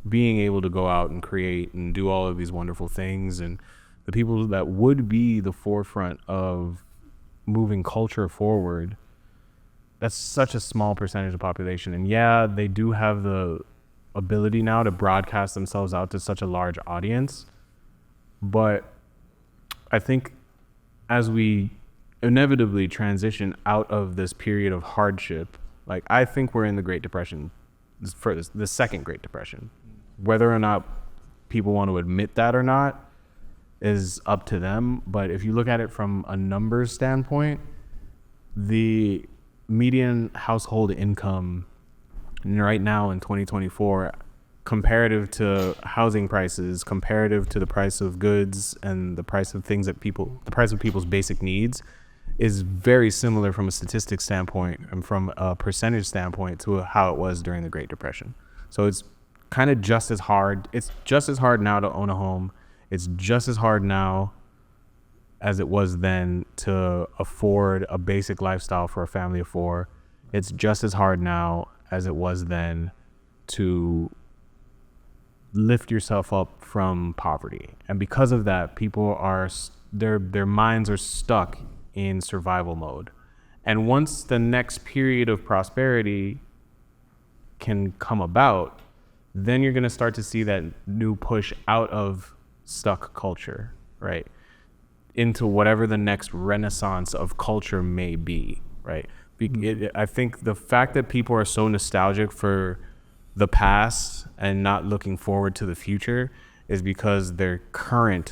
being able to go out and create and do all of these wonderful things, and the people that would be the forefront of moving culture forward, that's such a small percentage of the population. And yeah, they do have the ability now to broadcast themselves out to such a large audience. But I think as we inevitably transition out of this period of hardship, like I think we're in the Great Depression, the second Great Depression. Whether or not people want to admit that or not is up to them. But if you look at it from a numbers standpoint, the median household income right now in 2024, comparative to housing prices, comparative to the price of goods and the price of things the price of people's basic needs, is very similar from a statistics standpoint and from a percentage standpoint to how it was during the Great Depression. So it's kind of just as hard. It's just as hard now to own a home. It's just as hard now as it was then to afford a basic lifestyle for a family of 4. It's just as hard now as it was then to lift yourself up from poverty. And because of that, people are, their minds are stuck in survival mode. And once the next period of prosperity can come about, then you're going to start to see that new push out of stuck culture, right? Into whatever the next renaissance of culture may be, right? I think the fact that people are so nostalgic for the past and not looking forward to the future is because their current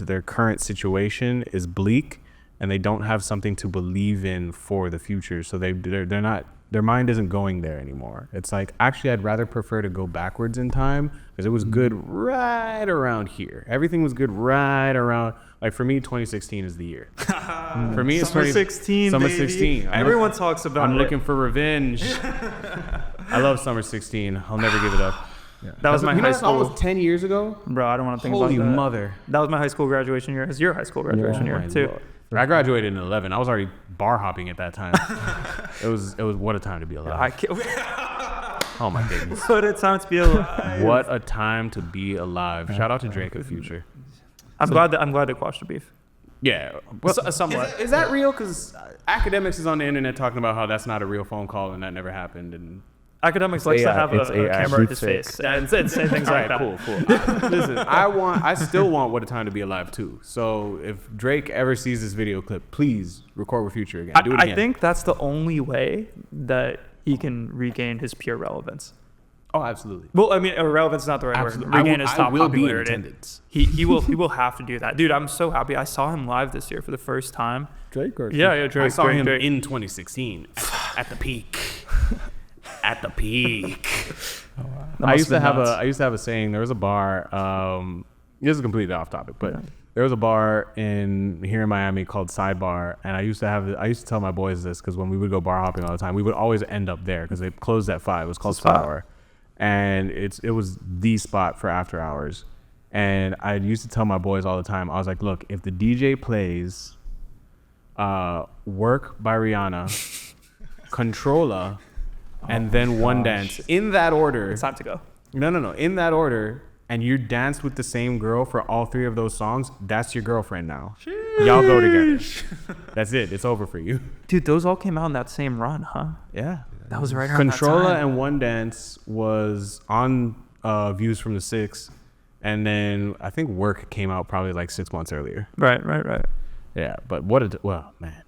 situation is bleak, and they don't have something to believe in for the future. So they're not, their mind isn't going there anymore. It's like, actually, I'd rather prefer to go backwards in time because it was good right around here. Everything was good right around, like for me, 2016 is the year. For me, it's Summer 16, Summer baby. 16. Everyone talks about I'm it. looking for revenge. I love Summer 16. I'll never give it up. Yeah. That was my high That's school. almost 10 years ago? Bro, I don't want to think Holy about that. mother. That was my high school graduation year. It was your high school graduation Oh year, my too. Lord. I graduated in 11. I was already bar hopping at that time. It was what a time to be alive. I can't. Oh my goodness. What a time to be alive. What a time to be alive. Shout out to Drake of Future. I'm glad to quash the beef. Yeah, well, somewhat. Is that real? Because academics is on the internet talking about how that's not a real phone call and that never happened. And Academics likes to have a camera at his face and say things like that. Cool. Listen, I still want What a Time to Be Alive too. So if Drake ever sees this video clip, please record with Future again. Do it again. I think that's the only way that he can regain his pure relevance. Oh, absolutely. Well, I mean, relevance is not the right Absolutely. word. Regain his top I will be in popularity. attendance. He will have to do that, dude. I'm so happy. I saw him live this year for the first time. Drake or Yeah, Drake. I saw him Drake. in 2016 at the peak. At the peak. Oh, wow. I used to have a saying. There was a bar. This is completely off topic, but there was a bar here in Miami called Sidebar, and I used to tell my boys this because when we would go bar hopping all the time, we would always end up there because it closed at 5. It was called Flower, and it was the spot for after hours. And I used to tell my boys all the time. I was like, look, if the DJ plays "Work" by Rihanna, Controlla, and then One Dance in that order. It's time to go. No. In that order, and you danced with the same girl for all 3 of those songs, that's your girlfriend now. Sheesh. Y'all go together. That's it. It's over for you. Dude, those all came out in that same run, huh? Yeah. That was right around that Controlla time. and One Dance was on Views from the 6, and then I think Work came out probably like 6 months earlier. Right. Yeah, but well, man.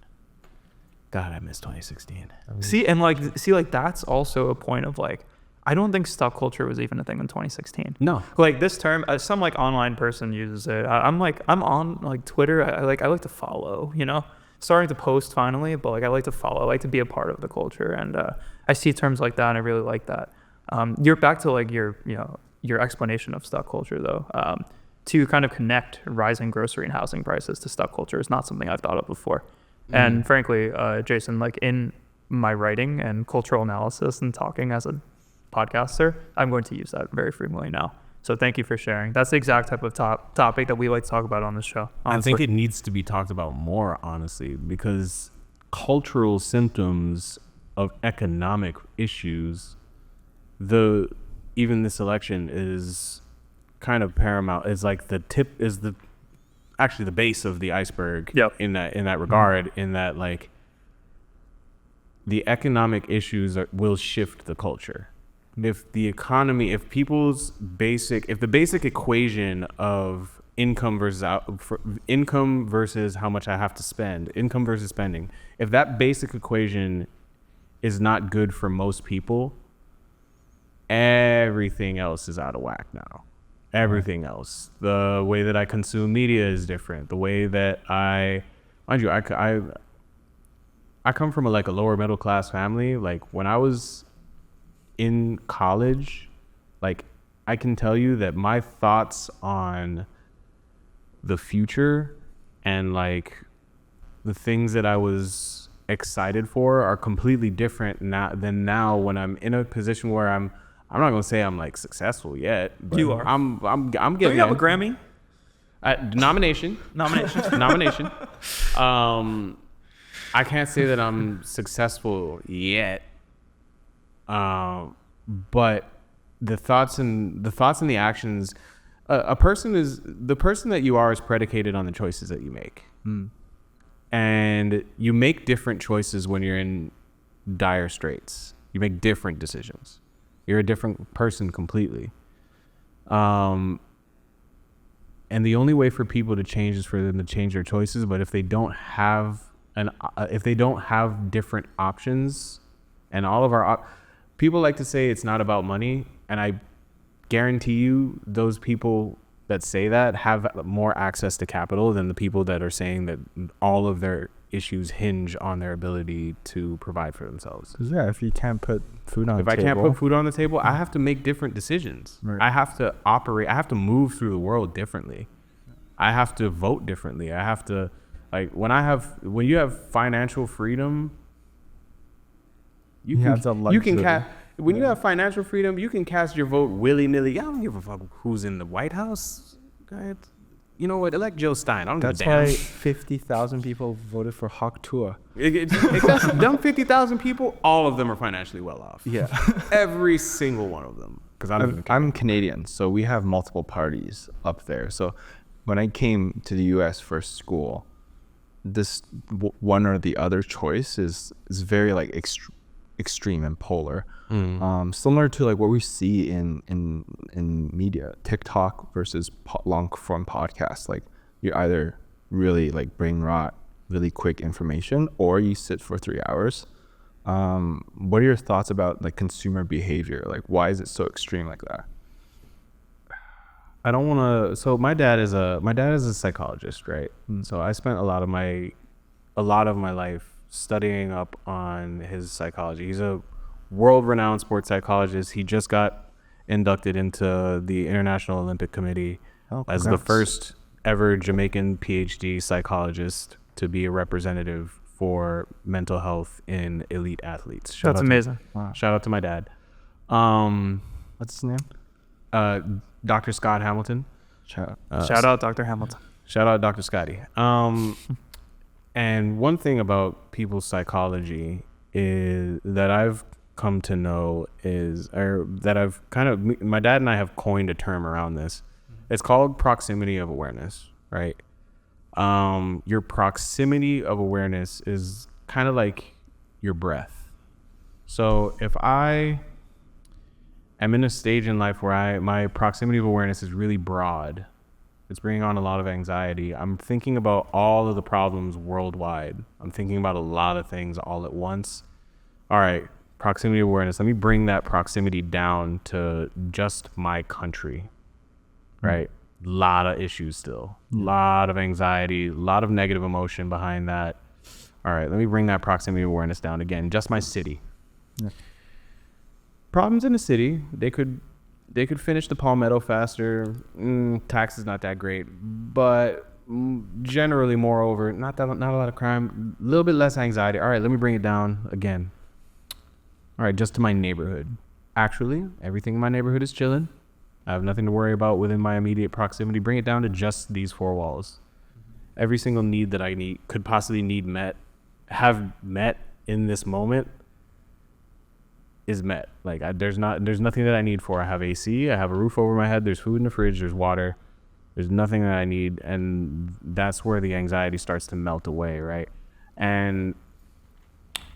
God, I miss 2016. See, that's also a point of like, I don't think stock culture was even a thing in 2016. No. Like this term, some like online person uses it. I'm on like Twitter. I like to follow, starting to post finally, but like I like to follow. I like to be a part of the culture, and I see terms like that, and I really like that. You're back to like your explanation of stock culture though. To kind of connect rising grocery and housing prices to stock culture is not something I've thought of before. And frankly, Jason, like in my writing and cultural analysis and talking as a podcaster, I'm going to use that very frequently now. So thank you for sharing. That's the exact type of topic that we like to talk about on this show. Honestly. I think it needs to be talked about more, honestly, because cultural symptoms of economic issues, even this election is kind of paramount. It's like the base of the iceberg. Yep. in that regard, in that like the economic issues will shift the culture. If the basic equation of income versus how much I have to spend, income versus spending, if that basic equation is not good for most people, everything else is out of whack now. Everything else, the way that I consume media is different. The way that I come from a lower middle class family. Like when I was in college, like I can tell you that my thoughts on the future and like the things that I was excited for are completely different than now when I'm in a position where I'm not gonna say I'm like successful yet, but You are. I'm Do getting you have a there. Grammy? Nomination. Nomination. I can't say that I'm successful yet, but the thoughts and the actions. The person that you are is predicated on the choices that you make, and you make different choices when you're in dire straits. You make different decisions. You're a different person completely. And the only way for people to change is for them to change their choices. But if they don't have different options, and all of our people like to say it's not about money, and I guarantee you those people that say that have more access to capital than the people that are saying that all of their issues hinge on their ability to provide for themselves. Yeah, if you can't put food on the table. If I can't put food on the table, I have to make different decisions. Right. I have to operate. I have to move through the world differently. I have to vote differently. I have to, like, when you have financial freedom, you have cast your vote willy-nilly. I don't give a fuck who's in the White House. You know what? Elect Joe Stein. I don't give a That's damn. why 50,000 people voted for Hawk Tua. Except them 50,000 people, all of them are financially well off. Yeah. Every single one of them. Because I'm Canadian, so we have multiple parties up there. So when I came to the U.S. for school, this one or the other choice is very like extreme and polar. Similar to like what we see in media, TikTok versus long form podcasts. Like you either really like brain rot really quick information, or you sit for 3 hours. What are your thoughts about like consumer behavior? Like why is it so extreme like that? I don't want to. So my dad is a psychologist, right? So I spent a lot of my life studying up on his psychology. He's a world-renowned sports psychologist. He just got inducted into the International Olympic Committee as the first ever Jamaican PhD psychologist to be a representative for mental health in elite athletes. That's amazing. Wow. Shout out to my dad. What's his name? Dr. Scott Hamilton. Shout Shout out Dr. Hamilton. Shout out Dr. Scotty. And one thing about people's psychology is that I've come to know my dad and I have coined a term around this. It's called proximity of awareness, right? Your proximity of awareness is kind of like your breath. So if I am in a stage in life where my proximity of awareness is really broad, it's bringing on a lot of anxiety. I'm thinking about all of the problems worldwide. I'm thinking about a lot of things all at once. All right, proximity awareness. Let me bring that proximity down to just my country, right? Lot of issues still. Lot of anxiety, a lot of negative emotion behind that. All right, let me bring that proximity awareness down again. Just my city. Yeah. Problems in the city, they could finish the Palmetto faster. Tax is not that great, but generally, moreover, not a lot of crime, a little bit less anxiety. All right, let me bring it down again. All right, just to my neighborhood. Actually, everything in my neighborhood is chilling. I have nothing to worry about within my immediate proximity. Bring it down to just these four walls. Every single need that I could possibly have met in this moment is met. Like there's nothing that I need for. I have AC, I have a roof over my head, there's food in the fridge, there's water. There's nothing that I need, and that's where the anxiety starts to melt away, right? And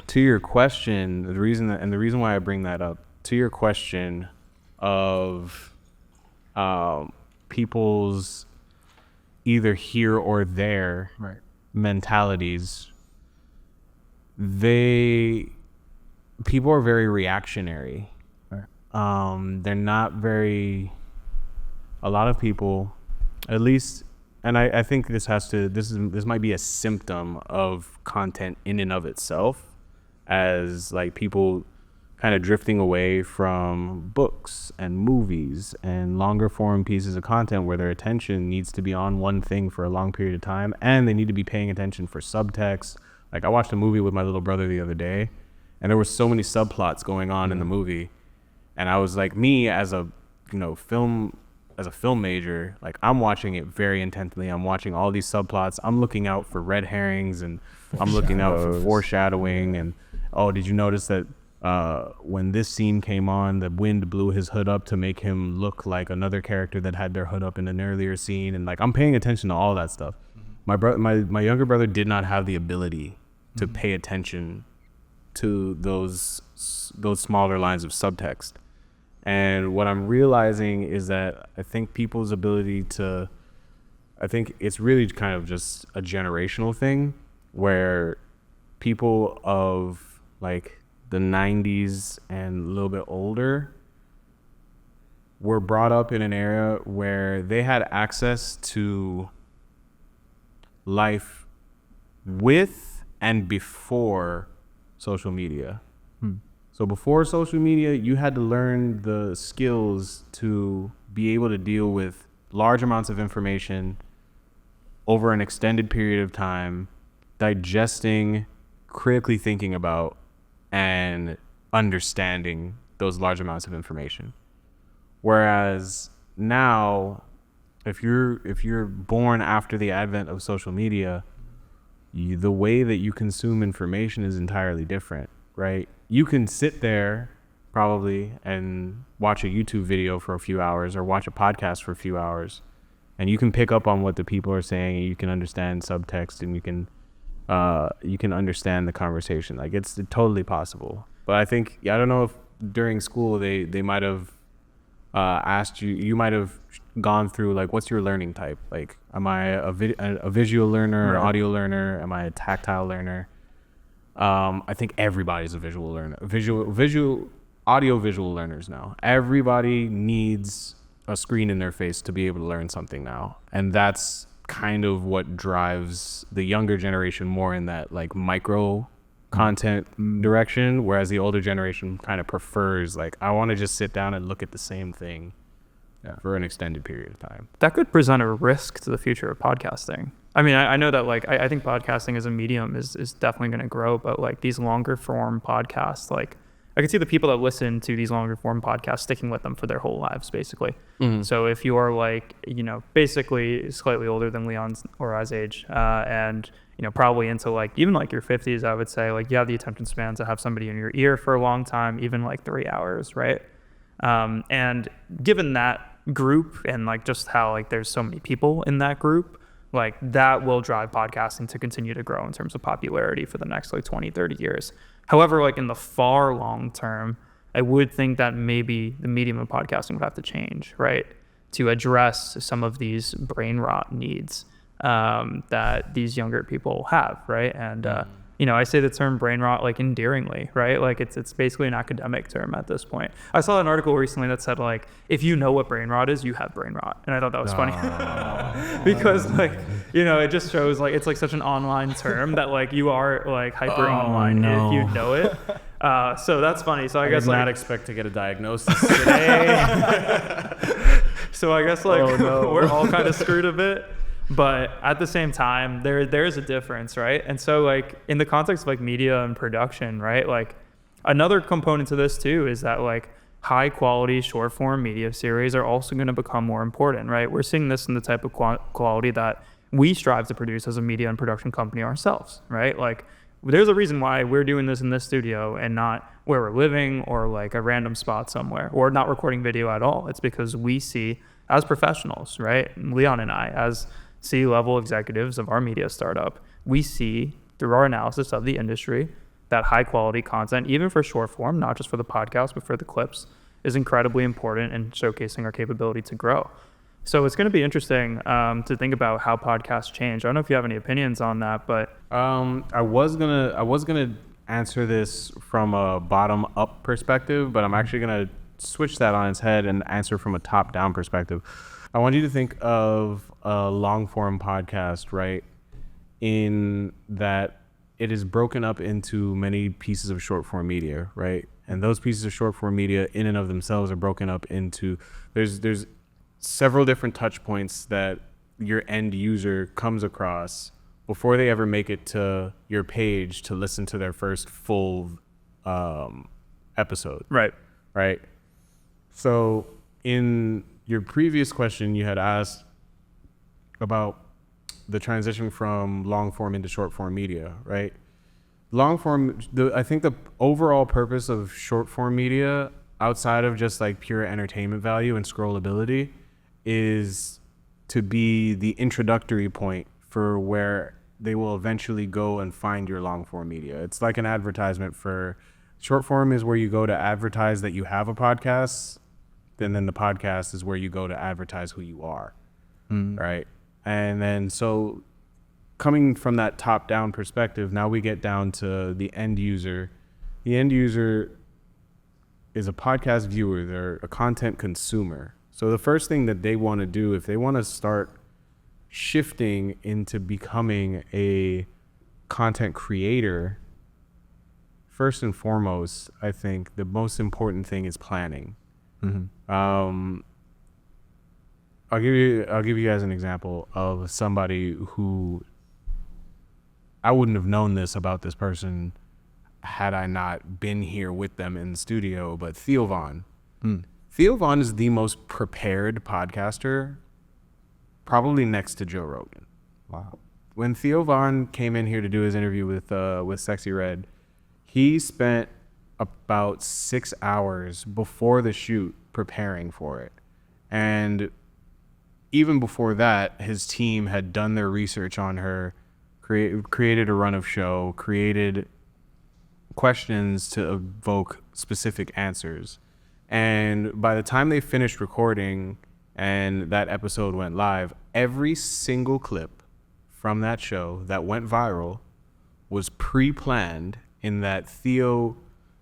to your question, the reason why I bring that up, to your question of people's either here or there mentalities, people are very reactionary. They're not very, a lot of people, at least, and I think this might be a symptom of content in and of itself, as like people kind of drifting away from books and movies and longer form pieces of content where their attention needs to be on one thing for a long period of time, and they need to be paying attention for subtext, Like I watched a movie with my little brother the other day, and there were so many subplots going on in the movie, and I was like, me as a film major, like I'm watching it very intently. I'm watching all these subplots. I'm looking out for red herrings, and I'm looking out for foreshadowing. And oh, did you notice that when this scene came on, the wind blew his hood up to make him look like another character that had their hood up in an earlier scene? And like I'm paying attention to all that stuff. My younger brother did not have the ability to pay attention to those smaller lines of subtext. And what I'm realizing is that I think people's ability I think it's really kind of just a generational thing, where people of like the 90s and a little bit older were brought up in an era where they had access to life with and before social media. So before social media, you had to learn the skills to be able to deal with large amounts of information over an extended period of time, digesting, critically thinking about, and understanding those large amounts of information. Whereas now, if you're born after the advent of social media, the way that you consume information is entirely different, right? You can sit there probably and watch a YouTube video for a few hours or watch a podcast for a few hours, and you can pick up on what the people are saying, and you can understand subtext, and you can understand the conversation. Like it's totally possible. But I think, I don't know if during school they might have asked you might have gone through like, what's your learning type? Like, am I a visual learner, an audio learner? Am I a tactile learner? I think everybody's a visual learner, audio visual learners now. Everybody needs a screen in their face to be able to learn something now. And that's kind of what drives the younger generation more in that like micro content direction, whereas the older generation kind of prefers like, I want to just sit down and look at the same thing for an extended period of time. That could present a risk to the future of podcasting. I mean, I know that like I think podcasting as a medium is definitely going to grow, but like these longer form podcasts, like I can see the people that listen to these longer form podcasts sticking with them for their whole lives, basically. So if you are like, basically slightly older than Leon's or I's age, and probably into like even like your 50s, I would say like you have the attention span to have somebody in your ear for a long time, even like 3 hours, right? And given that group and like just how like there's so many people in that group, like that will drive podcasting to continue to grow in terms of popularity for the next like 20, 30 years. However, like in the far long term, I would think that maybe the medium of podcasting would have to change, right? To address some of these brain rot needs that these younger people have, right? And, I say the term brain rot like endearingly, right? Like it's basically an academic term at this point. I saw an article recently that said like, if you know what brain rot is, you have brain rot. And I thought that was funny because like, it just shows like, it's like such an online term that like you are like hyper online if you know it. So that's funny. So I guess did not expect to get a diagnosis today. So I guess like we're all kind of screwed a bit. But at the same time, there is a difference, right? And so like in the context of like media and production, right? Like another component to this too is that like high quality short form media series are also going to become more important, right? We're seeing this in the type of quality that we strive to produce as a media and production company ourselves, right? Like there's a reason why we're doing this in this studio and not where we're living or like a random spot somewhere or not recording video at all. It's because we see as professionals, right? Leon and I, as C-level executives of our media startup, we see through our analysis of the industry that high quality content, even for short form, not just for the podcast, but for the clips, is incredibly important in showcasing our capability to grow. So it's going to be interesting to think about how podcasts change. I don't know if you have any opinions on that, but I was gonna answer this from a bottom up perspective, but I'm actually gonna switch that on its head and answer from a top down perspective. I want you to think of a long form podcast, right? In that it is broken up into many pieces of short form media, right? And those pieces of short form media in and of themselves are broken up into, there's several different touch points that your end user comes across before they ever make it to your page to listen to their first full episode. Right. Right. So in your previous question, you had asked about the transition from long form into short form media, right? Long form, I think the overall purpose of short form media, outside of just like pure entertainment value and scrollability, is to be the introductory point for where they will eventually go and find your long form media. It's like an advertisement for short form is where you go to advertise that you have a podcast. Then the podcast is where you go to advertise who you are. Right. And then so coming from that top down perspective, now we get down to the end user. The end user is a podcast viewer. They're a content consumer. So the first thing that they want to do, if they want to start shifting into becoming a content creator, first and foremost, I think the most important thing is planning. I'll give you guys an example of somebody who I wouldn't have known this about this person had I not been here with them in the studio, but Theo Von. Theo Von is the most prepared podcaster, probably next to Joe Rogan. Wow. When Theo Von came in here to do his interview with Sexy Red, he spent about 6 hours before the shoot preparing for it. And even before that, his team had done their research on her, created a run of show, created questions to evoke specific answers. And by the time they finished recording and that episode went live, every single clip from that show that went viral was pre-planned, in that Theo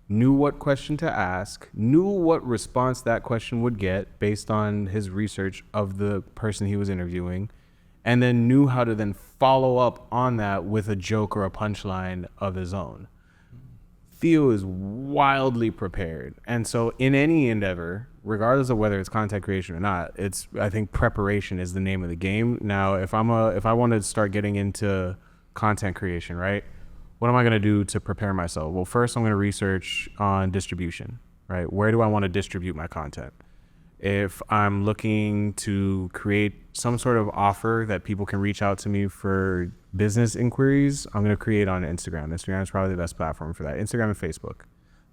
knew what question to ask, knew what response that question would get based on his research of the person he was interviewing, and then knew how to then follow up on that with a joke or a punchline of his own. Theo is wildly prepared. And so in any endeavor, regardless of whether it's content creation or not, I think preparation is the name of the game. Now, if I want to start getting into content creation, right? What am I going to do to prepare myself? Well, first I'm going to research on distribution, right? Where do I want to distribute my content? If I'm looking to create some sort of offer that people can reach out to me for business inquiries, I'm going to create on Instagram. Instagram is probably the best platform for that. Instagram and Facebook.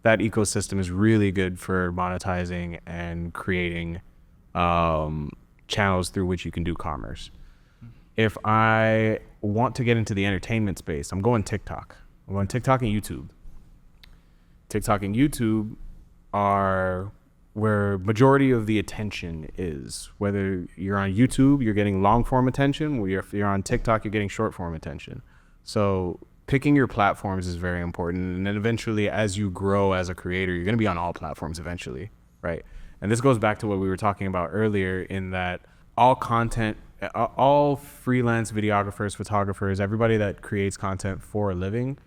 That ecosystem is really good for monetizing and creating channels through which you can do commerce. If I want to get into the entertainment space, I'm going TikTok. I'm going TikTok and YouTube. TikTok and YouTube are where majority of the attention is. Whether you're on YouTube, you're getting long form attention. If you're on TikTok, you're getting short form attention. So picking your platforms is very important. And then eventually, as you grow as a creator, you're going to be on all platforms eventually, right? And this goes back to what we were talking about earlier, in that all freelance videographers, photographers, everybody that creates content for a living,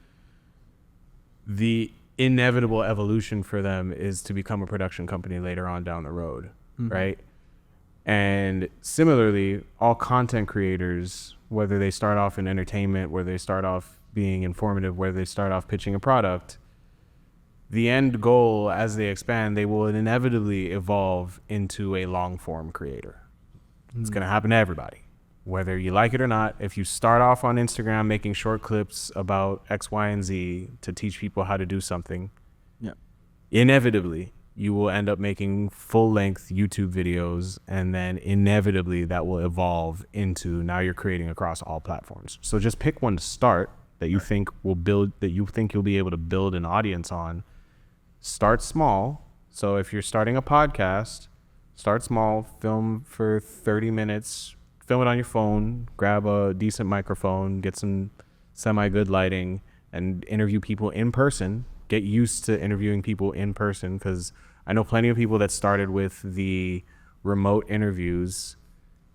the inevitable evolution for them is to become a production company later on down the road, right? And similarly, all content creators, whether they start off in entertainment, whether they start off being informative, whether they start off pitching a product, the end goal, as they expand, they will inevitably evolve into a long form creator. It's going to happen to everybody, whether you like it or not. If you start off on Instagram making short clips about X, Y, and Z to teach people how to do something, inevitably you will end up making full-length YouTube videos, and then inevitably that will evolve into now you're creating across all platforms. So just pick one to start that you think will build, that you think you'll be able to build an audience on. Start small. So if you're starting a podcast, start small, film for 30 minutes, film it on your phone, grab a decent microphone, get some semi-good lighting, and interview people in person. Get used to interviewing people in person, because I know plenty of people that started with the remote interviews,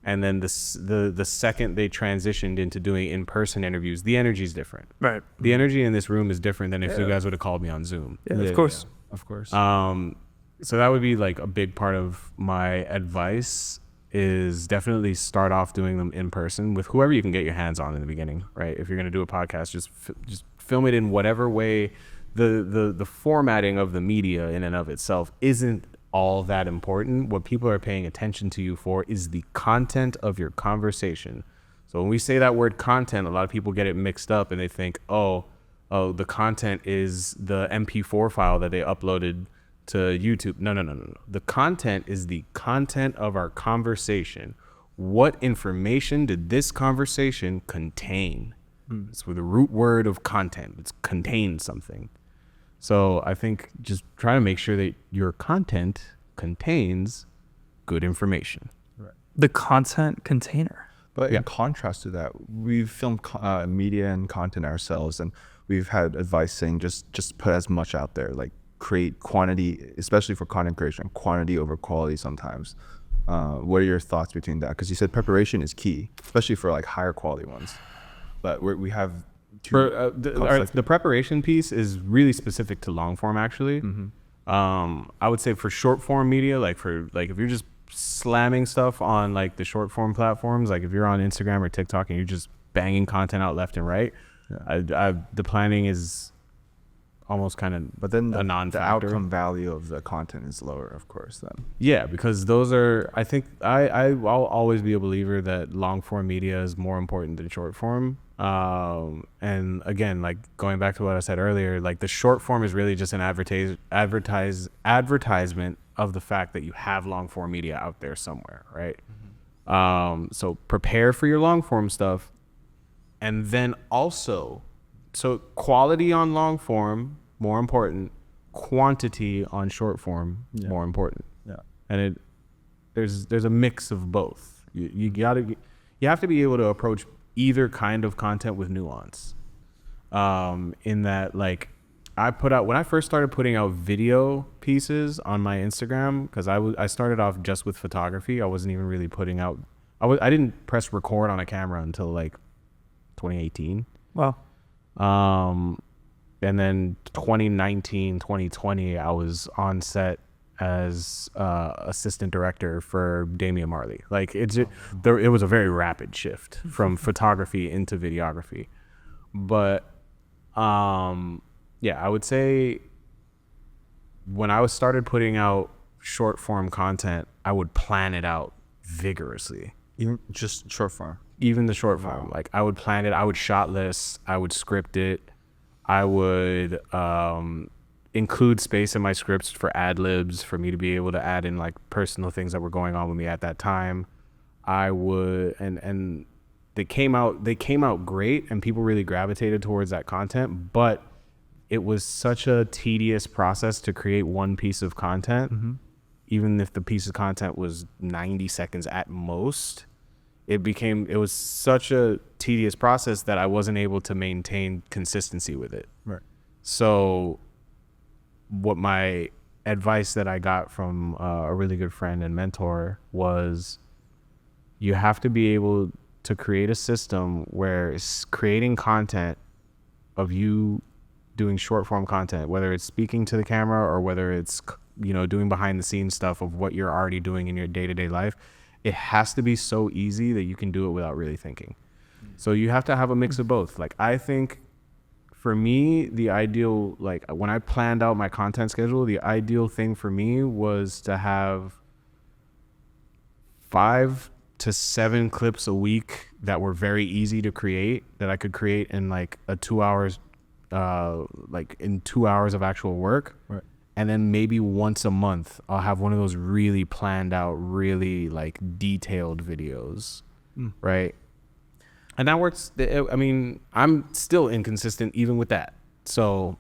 and then the second they transitioned into doing in-person interviews, the energy is different. Right. The energy in this room is different than if you guys would have called me on Zoom. Yeah, of course. Of course. So that would be like a big part of my advice. is definitely start off doing them in person with whoever you can get your hands on in the beginning, right? If you're going to do a podcast, just film it in whatever way. The formatting of the media in and of itself isn't all that important. What people are paying attention to you for is the content of your conversation. So when we say that word content, a lot of people get it mixed up and they think, oh, the content is the MP4 file that they uploaded to YouTube. No. The content is the content of our conversation. What information did this conversation contain? It's with the root word of content. It's contained something. So I think just try to make sure that your content contains good information. Right. The content container. But in contrast to that, we've filmed media and content ourselves, and we've had advice saying just put as much out there, like create quantity, especially for content creation, quantity over quality sometimes. What are your thoughts between that? Because you said preparation is key, especially for like higher quality ones. But we have the preparation piece is really specific to long form, actually. I would say for short form media, like if you're just slamming stuff on like the short form platforms, like if you're on Instagram or TikTok and you're just banging content out left and right, the planning is almost kind of, but then a non-factor. The outcome value of the content is lower, of course, then. Yeah, because those are, I think I'll always be a believer that long form media is more important than short form. And again, like going back to what I said earlier, like the short form is really just an advertisement of the fact that you have long form media out there somewhere, right? So prepare for your long form stuff, and then also, so quality on long form more important, quantity on short form more important. Yeah, and there's a mix of both. You have to be able to approach either kind of content with nuance. In that, like, when I first started putting out video pieces on my Instagram, because I started off just with photography. I wasn't even really putting out. I didn't press record on a camera until like 2018. Wow. And then 2019, 2020, I was on set as assistant director for Damian Marley. Like it was a very rapid shift from photography into videography. But I would say when I started putting out short form content, I would plan it out vigorously. Even just short form. Even the short form. Like I would plan it, I would shot list, I would script it, I would include space in my scripts for ad libs for me to be able to add in like personal things that were going on with me at that time. I would, and they came out great, and people really gravitated towards that content, but it was such a tedious process to create one piece of content. Even if the piece of content was 90 seconds at most, it was such a tedious process that I wasn't able to maintain consistency with it. Right. So what my advice that I got from a really good friend and mentor was, you have to be able to create a system where it's creating content of you doing short form content, whether it's speaking to the camera or whether it's, doing behind the scenes stuff of what you're already doing in your day-to-day life. It has to be so easy that you can do it without really thinking. So you have to have a mix of both. Like, I think for me, the ideal, like when I planned out my content schedule, the ideal thing for me was to have 5 to 7 clips a week that were very easy to create, that I could create in like in 2 hours of actual work. Right. And then maybe once a month, I'll have one of those really planned out, really like detailed videos, right? And that works. I mean, I'm still inconsistent even with that. So,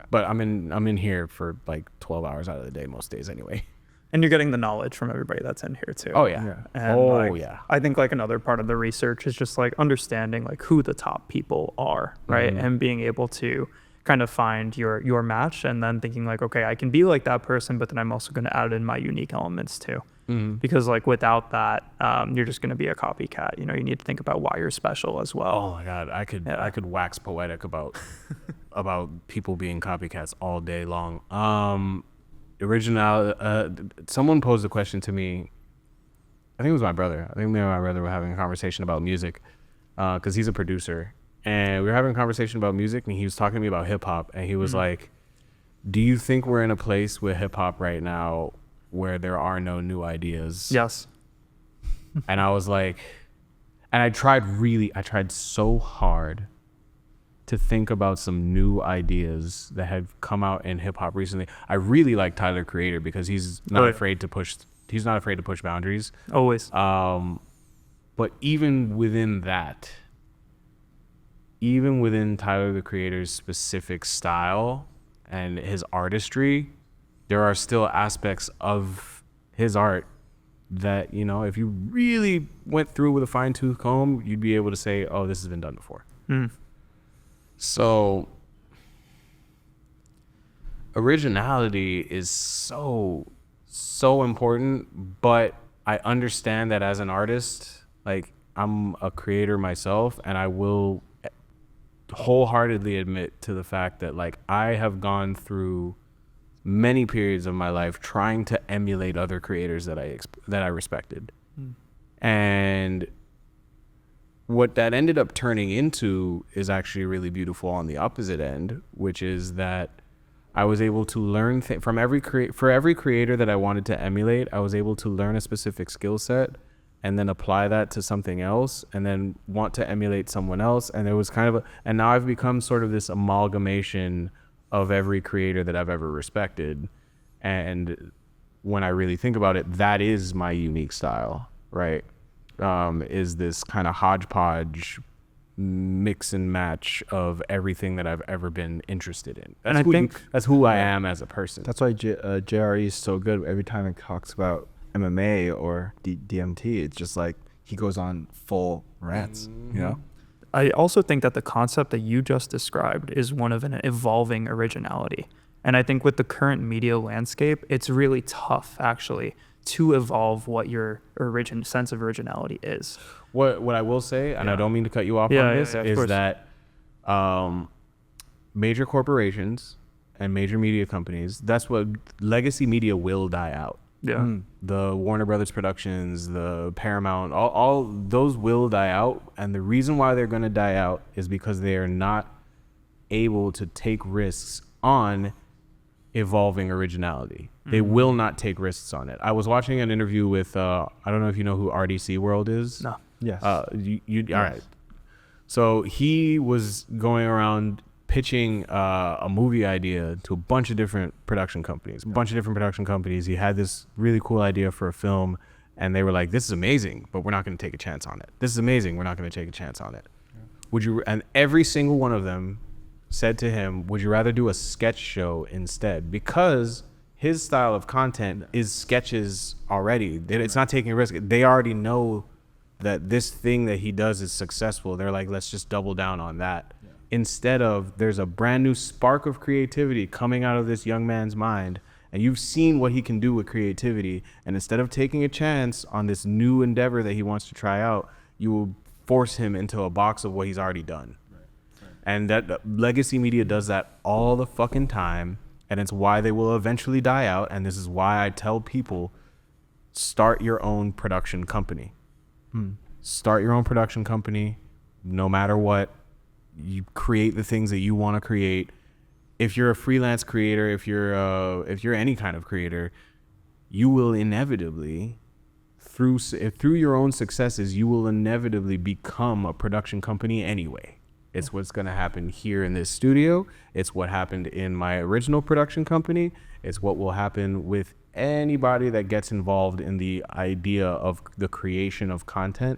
but I'm in here for like 12 hours out of the day most days anyway. And you're getting the knowledge from everybody that's in here too. Oh yeah. And I think like another part of the research is just like understanding like who the top people are, right? And being able to kind of find your match, and then thinking like, okay, I can be like that person, but then I'm also going to add in my unique elements too. Because like without that, you're just going to be a copycat. You need to think about why you're special as well. Oh my God, I could wax poetic about people being copycats all day long. Someone posed a question to me. think it was my brother. I think me and my brother were having a conversation about music, because he's a producer, and we were having a conversation about music, and he was talking to me about hip hop, and he was like, "Do you think we're in a place with hip hop right now where there are no new ideas?" Yes. And I was like, and I tried so hard to think about some new ideas that had come out in hip hop recently. I really like Tyler Creator because he's not afraid to push boundaries. Always. But even within Tyler the Creator's specific style and his artistry, there are still aspects of his art that, you know, if you really went through with a fine-tooth comb, you'd be able to say, oh, this has been done before. So originality is so important, but I understand that as an artist, like, I'm a creator myself, and I will wholeheartedly admit to the fact that, like, I have gone through many periods of my life trying to emulate other creators that I respected. And what that ended up turning into is actually really beautiful on the opposite end, which is that I was able to learn from every creator that I wanted to emulate. I was able to learn a specific skill set and then apply that to something else, and then want to emulate someone else. And there was and now I've become sort of this amalgamation of every creator that I've ever respected. And when I really think about it, that is my unique style, right? Is this kind of hodgepodge mix and match of everything that I've ever been interested in. That's who I am as a person. That's why JRE is so good. Every time it talks about MMA or DMT, it's just like he goes on full rants, you know? I also think that the concept that you just described is one of an evolving originality. And I think with the current media landscape, it's really tough, actually, to evolve what your sense of originality is. What I will say, and I don't mean to cut you off on this, is that major corporations and major media companies, that's what legacy media will die out. Yeah. The Warner Brothers Productions, the Paramount, all those will die out. And the reason why they're going to die out is because they are not able to take risks on evolving originality. They will not take risks on it. I was watching an interview with, I don't know if you know who RDC World is. No. Yes. All right. So he was going around pitching a movie idea to a bunch of different production companies. He had this really cool idea for a film, and they were like, "This is amazing, but we're not going to take a chance on it. This is amazing, we're not going to take a chance on it." And every single one of them said to him, "Would you rather do a sketch show instead?" Because his style of content is sketches already. It's not taking a risk. They already know that this thing that he does is successful. They're like, let's just double down on that. Instead of, there's a brand new spark of creativity coming out of this young man's mind, and you've seen what he can do with creativity, and instead of taking a chance on this new endeavor that he wants to try out, you will force him into a box of what he's already done. And that legacy media does that all the fucking time, and it's why they will eventually die out. And this is why I tell people, start your own production company. Start your own production company, no matter what. You create the things that you want to create. If you're a freelance creator, if you're any kind of creator, you will inevitably, through your own successes, you will inevitably become a production company anyway. It's what's going to happen here in this studio. It's what happened in my original production company. It's what will happen with anybody that gets involved in the idea of the creation of content.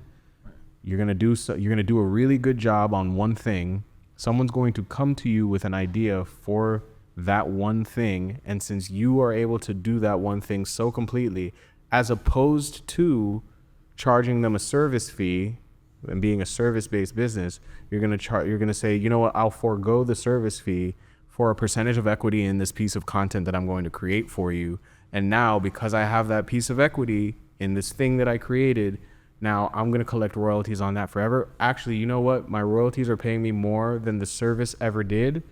You're going to do a really good job on one thing. Someone's going to come to you with an idea for that one thing. And since you are able to do that one thing so completely, as opposed to charging them a service fee and being a service-based business, you're going to say, you know what, I'll forego the service fee for a percentage of equity in this piece of content that I'm going to create for you. And now, because I have that piece of equity in this thing that I created, now I'm going to collect royalties on that forever. Actually, you know what? My royalties are paying me more than the service ever did.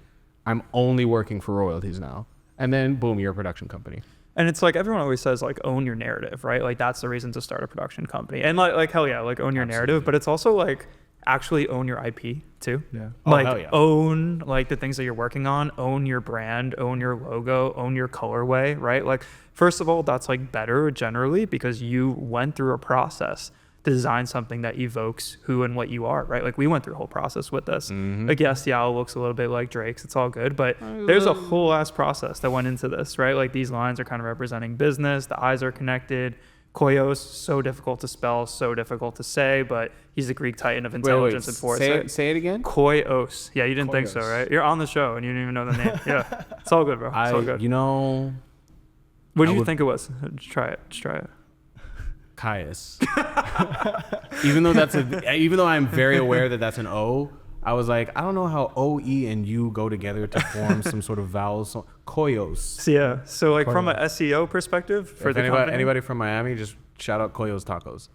I'm only working for royalties now. And then, boom, you're a production company. And it's like everyone always says like own your narrative, right? Like that's the reason to start a production company. And like hell yeah, like own your narrative, but it's also like actually own your IP too. Yeah. Like hell yeah. own like the things that you're working on, own your brand, own your logo, own your colorway, right? Like first of all, that's like better generally because you went through a process to design something that evokes who and what you are, right? Like we went through a whole process with this. Like yes, the owl looks a little bit like Drake's, it's all good, but there's a whole ass process that went into this, right? Like these lines are kind of representing business, the eyes are connected. Koios, so difficult to spell, so difficult to say, but he's a Greek titan of intelligence and foresight. Say it again. Koios. Yeah, you didn't think so, right? You're on the show and you didn't even know the name. Yeah, it's all good, bro. It's all good. You know, What did you think it was? Just try it. Just try it. Caius. even though I'm very aware that that's an O, I was like, I don't know how O, E, and U go together to form some sort of vowel. So, Koios. So, yeah. So like from an SEO perspective for If the company, anybody from Miami, just shout out Koios Tacos.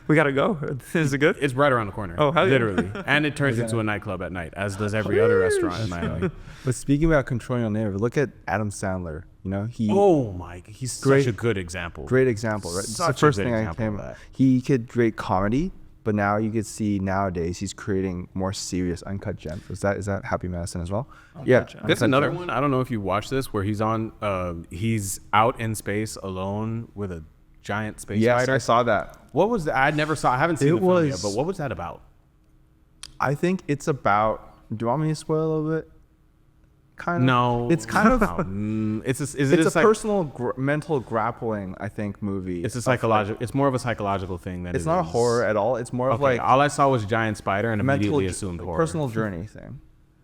we gotta go. Is it good? It's right around the corner. Oh, hell yeah. literally. And it turns into a nightclub at night, as does every other restaurant in Miami. But speaking about controlling your narrative, look at Adam Sandler. You know, He's Great- such a good example. great example, right? It's the Such a first good thing I example came. of that. He could create comedy, but now you could see nowadays he's creating more serious uncut gems. Is that Happy Madison as well? Yeah, Gems. There's Uncut another Gems. one. I don't know if you watched this, where he's out in space alone with a giant space Yes, fighter. I saw that. What was that? I haven't seen It the film yet, was- but what was that about? I think it's about. Do you want me to spoil a little bit? Kind of. No, It's kind of. Is it It's a psych- personal mental grappling, I think, movie. It's a psychological. It's more of a psychological thing than It's it not a is- horror at all. It's more of Okay, like all I saw was giant spider and mental, immediately assumed horror. personal journey thing.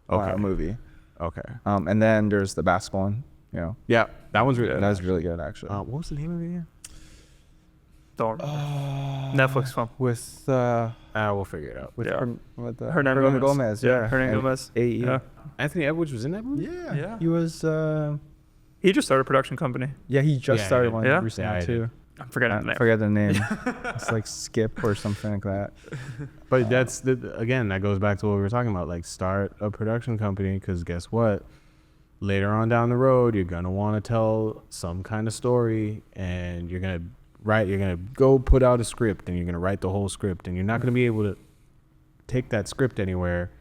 Okay. Movie. Okay. And then there's the basketball one. You know, Yeah, that one's really. that was really good actually. What was the name of it again? Don't. Netflix film. With We'll figure it out. with Yeah. Hernan Gomez. Yeah, Hernan And Gomez. AE. Yeah. Anthony Edwards was in that movie. Yeah. Yeah. He was. He just started a production company. Yeah, he just Yeah, started he one did. Yeah? recently Yeah, he too. did. I'm forgetting the I name. forget the name. It's like Skip or something like that. But that's again, that goes back to what we were talking about. Like, start a production company, because guess what? Later on down the road, you're gonna want to tell some kind of story, and you're gonna go put out a script, and you're gonna write the whole script, and you're not gonna be able to take that script anywhere,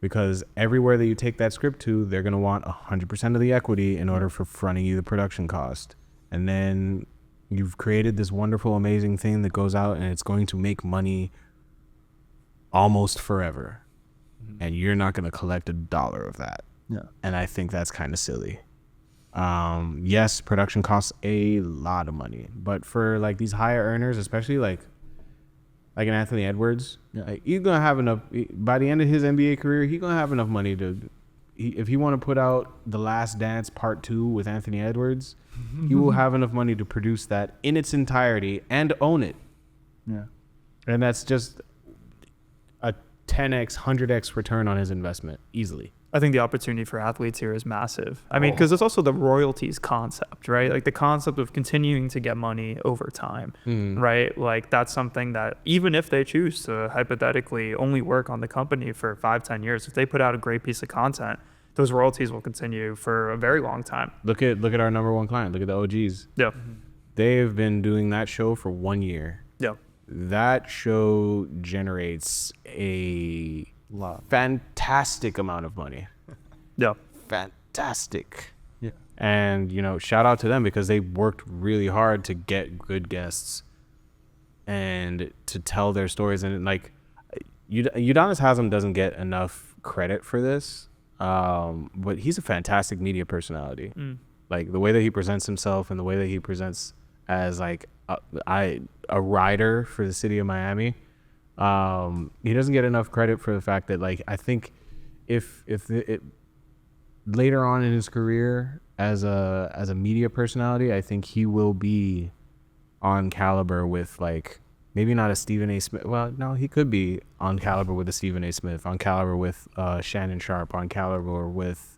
because everywhere that you take that script to, they're gonna want 100% of the equity in order for fronting you the production cost. And then you've created this wonderful, amazing thing that goes out and it's going to make money almost forever. And you're not going to collect $1 of that. Yeah. And I think that's kind of silly. Yes, production costs a lot of money, but for like these higher earners, especially like an Anthony Edwards, like, he's going to have enough by the end of his NBA career. He's going to have enough money if he want to put out The Last Dance Part 2 with Anthony Edwards, he will have enough money to produce that in its entirety and own it. Yeah. And that's just a 10x, 100x return on his investment easily. I think the opportunity for athletes here is massive. I mean, because it's also the royalties concept, right? Like the concept of continuing to get money over time, right? Like that's something that even if they choose to hypothetically only work on the company for 5-10 years, if they put out a great piece of content, those royalties will continue for a very long time. Look at our number one client. Look at the OGs. Yeah. They've been doing that show for 1 year. Yeah. That show generates a fantastic amount of money. Yeah. Fantastic. Yeah. And, shout out to them, because they worked really hard to get good guests and to tell their stories. And like, Udonis Haslem doesn't get enough credit for this, but he's a fantastic media personality. Like the way that he presents himself and the way that he presents as like a writer for the city of Miami. He doesn't get enough credit for the fact that, like, I think if later on in his career as a media personality, I think he will be on caliber with, like, maybe not a Stephen A. Smith. Well, no, he could be on caliber with a Stephen A. Smith, on caliber with Shannon Sharp, on caliber with,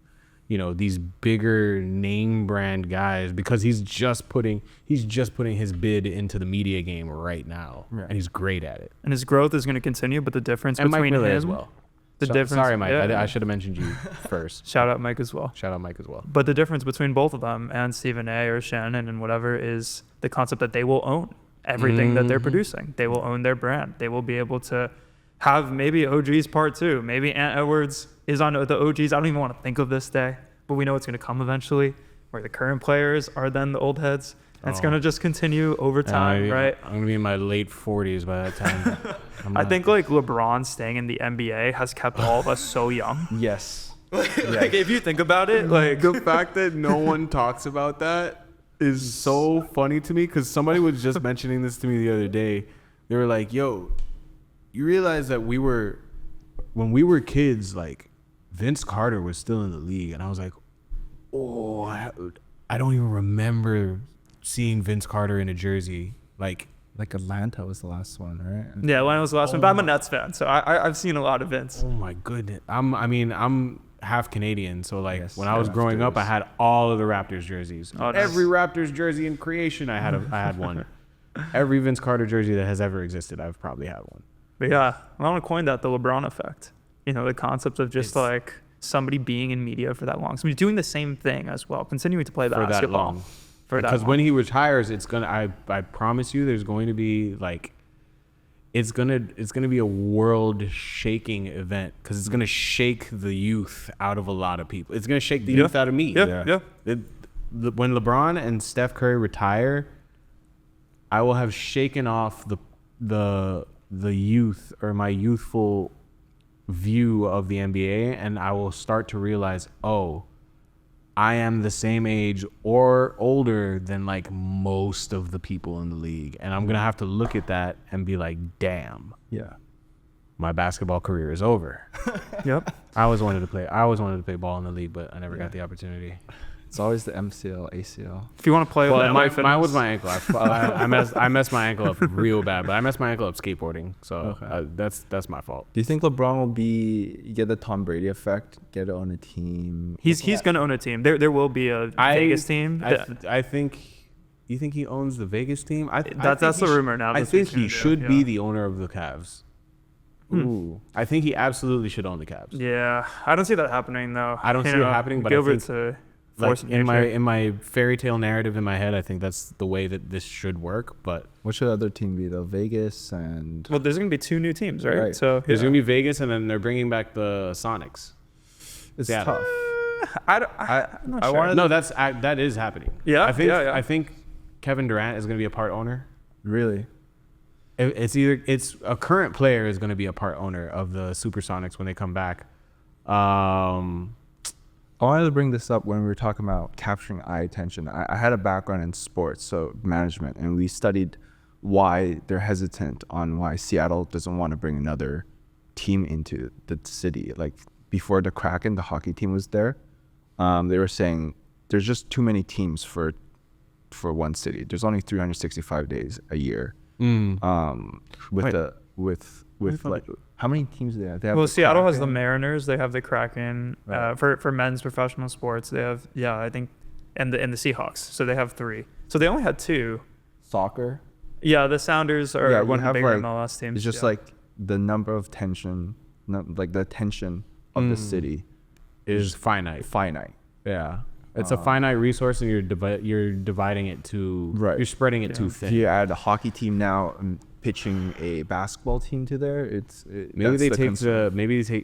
these bigger name brand guys, because he's just putting his bid into the media game right now, and he's great at it. And his growth is going to continue, but the difference And Mike between Miller him as well. The difference. Sorry, Mike. yeah. I should have mentioned you first. Shout out Mike as well. Shout out Mike as well. But the difference between both of them and Stephen A. or Shannon and whatever is the concept that they will own everything that they're producing. They will own their brand. They will be able to have maybe OGs part 2. Maybe Ant Edwards is on the OGs. I don't even want to think of this day, but we know it's going to come eventually, where the current players are then the old heads. And it's going to just continue over time, right? I'm going to be in my late 40s by that time. I think like LeBron staying in the NBA has kept all of us so young. Yes. Like if you think about it, like the fact that no one talks about that is so funny to me, because somebody was just mentioning this to me the other day. They were like, yo, you realize that when we were kids, like Vince Carter was still in the league. And I was like, oh, I don't even remember seeing Vince Carter in a jersey. Like Atlanta was the last one, right? yeah, when was the last one? But I'm a Nets fan, so I've seen a lot of Vince. Oh my goodness. I'm half Canadian, so like Yes, when I was growing up, I had all of the Raptors jerseys. Oh, nice. Every Raptors jersey in creation, I had one. Every Vince Carter jersey that has ever existed, I've probably had one. But yeah, I want to coin that the LeBron effect. You know, the concept of just like somebody being in media for that long. Somebody doing the same thing as well, continuing to play For that basketball. long. For that Because long. when he retires, it's gonna. I promise you, there's going to be like, it's gonna be a world shaking event, because it's gonna shake the youth out of a lot of people. It's gonna shake the youth out of me. Yeah. When LeBron and Steph Curry retire, I will have shaken off the youth, or my youthful view of the NBA, and I will start to realize, oh, I am the same age or older than like most of the people in the league. And I'm going to have to look at that and be like, damn, Yeah. my basketball career is over. Yep. I always wanted to play ball in the league, but I never got the opportunity. It's always the MCL, ACL. If you want to play with Well, LA mine was my ankle. I messed my ankle up real bad, but I messed my ankle up skateboarding. So that's my fault. Do you think LeBron will get the Tom Brady effect, get on a team? He's going to own a team. There will be a Vegas team. I think. You think he owns the Vegas team? That's the rumor now. I That's think what he's he gonna do, should be yeah. the owner of the Cavs. Ooh, I think he absolutely should own the Cavs. Yeah, I don't see that happening though. I don't see it happening, but I Gilbert's think, a force like of nature. in my fairy tale narrative in my head, I think that's the way that this should work. But What should the other team be though? Vegas and Well, there's going to be 2 new teams, right? Right. So there's gonna be Vegas, and then they're bringing back the Sonics. it's Seattle. tough. I'm not sure. No, that is happening. Yeah, I think Kevin Durant is gonna be a part owner. Really? It's a current player is going to be a part owner of the Supersonics when they come back. I wanted to bring this up when we were talking about capturing eye attention. I had a background in sports, so management, and we studied why they're hesitant on why Seattle doesn't want to bring another team into the city. Like before the Kraken, the hockey team was there. They were saying there's just too many teams for one city. There's only 365 days a year. With like how many teams do they have? They have Well, the Seattle has the Kraken. Mariners. They have the Kraken. Right. For men's professional sports, they have I think, and the Seahawks. So they have 3. So they only had 2. Soccer. Yeah, the Sounders are we one of the have, bigger like, MLS teams. It's just like the number of tension, like the attention of the city is finite. Yeah, it's a finite resource, and you're dividing it to You're spreading it too If thin. you add a hockey team now and pitching a basketball team to there, Maybe they take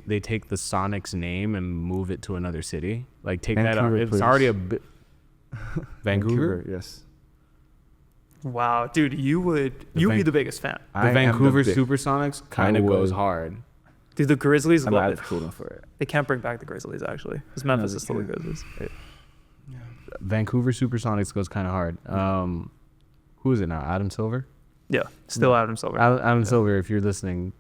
they take the Sonics name and move it to another city. Like take Vancouver, that out. It's please. already a bit. Vancouver. Yes. wow, dude, you'd be the biggest fan. The Vancouver Supersonics kind of goes hard. Dude, the Grizzlies I'm love not it. cool enough for it. They can't bring back the Grizzlies actually, because Memphis they is still the can't. Grizzlies. Vancouver Supersonics goes kind of hard. Who is it now? Adam Silver. Yeah, still Adam Silver. Adam Silver, if you're listening,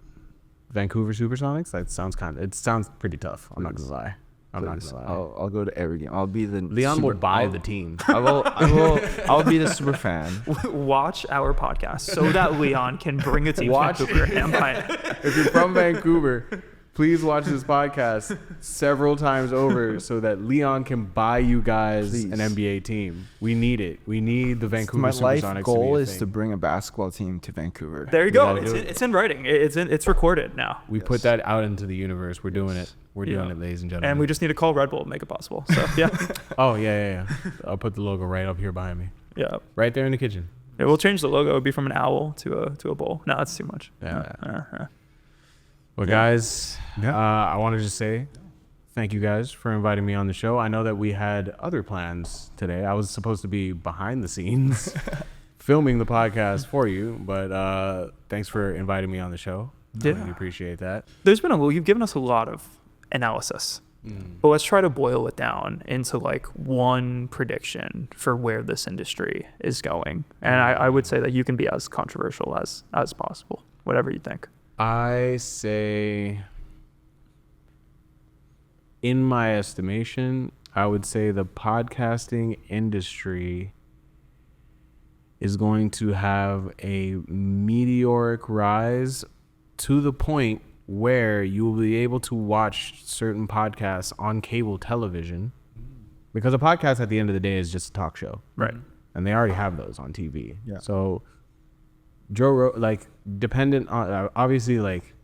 Vancouver Supersonics. That sounds it sounds pretty tough. I'm not gonna lie. I'll go to every game. I'll be the Leon will buy the team. I'll be the super fan. Watch our podcast so that Leon can bring a team Watch- to Vancouver and buy it. If you're from Vancouver, Please watch this podcast several times over so that Leon can buy you guys an NBA team. We need it. We need the Vancouver My Supersonics life to goal be a is thing. to bring a basketball team to Vancouver. There you go. gotta do It's in writing. It's recorded now. We put that out into the universe. We're doing it. We're doing it, ladies and gentlemen. And we just need to call Red Bull to make it possible. So yeah. Oh, yeah. I'll put the logo right up here behind me. Yeah. Right there in the kitchen. Yeah, we'll change the logo. It'll be from an owl to a bull. No, that's too much. Yeah. Well, guys, I want to just say thank you guys for inviting me on the show. I know that we had other plans today. I was supposed to be behind the scenes filming the podcast for you, but thanks for inviting me on the show. Yeah. I really appreciate that. You've given us a lot of analysis, but let's try to boil it down into like one prediction for where this industry is going. And I would say that you can be as controversial as possible, whatever you think. I say, in my estimation, I would say the podcasting industry is going to have a meteoric rise to the point where you will be able to watch certain podcasts on cable television, because a podcast at the end of the day is just a talk show. Right. And they already have those on TV. Yeah. So dependent on, obviously, like,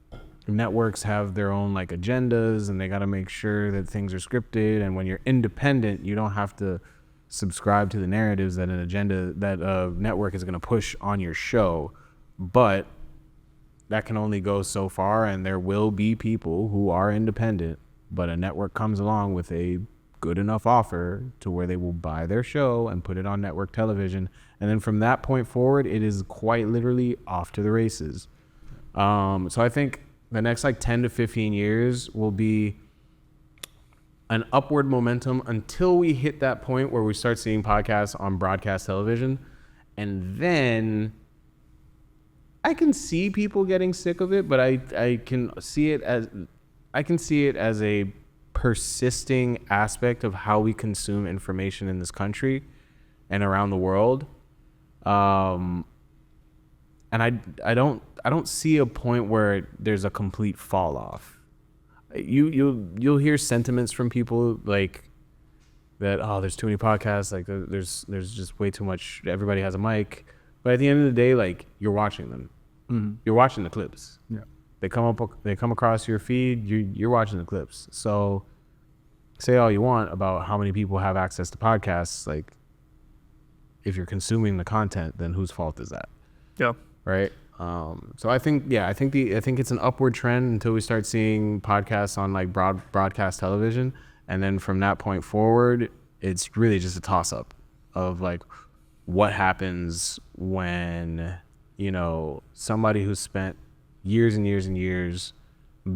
networks have their own like agendas, and they got to make sure that things are scripted. And when you're independent, you don't have to subscribe to the narratives that a network is going to push on your show. But that can only go so far, and there will be people who are independent, but a network comes along with a good enough offer to where they will buy their show and put it on network television. And then from that point forward, it is quite literally off to the races. So I think the next like 10 to 15 years will be an upward momentum until we hit that point where we start seeing podcasts on broadcast television. And then I can see people getting sick of it, but I can see it as a persisting aspect of how we consume information in this country and around the world. And I don't see a point where there's a complete fall off. You'll hear sentiments from people like that. Oh, there's too many podcasts. Like there's just way too much. Everybody has a mic. But at the end of the day, like, you're watching them. Mm-hmm. You're watching the clips. Yeah. They come across your feed. You're watching the clips. So say all you want about how many people have access to podcasts. Like, if you're consuming the content, then whose fault is that? Yeah. Right. So I think it's an upward trend until we start seeing podcasts on like broadcast television, and then from that point forward, it's really just a toss up of like what happens when, you know, somebody who's spent years and years and years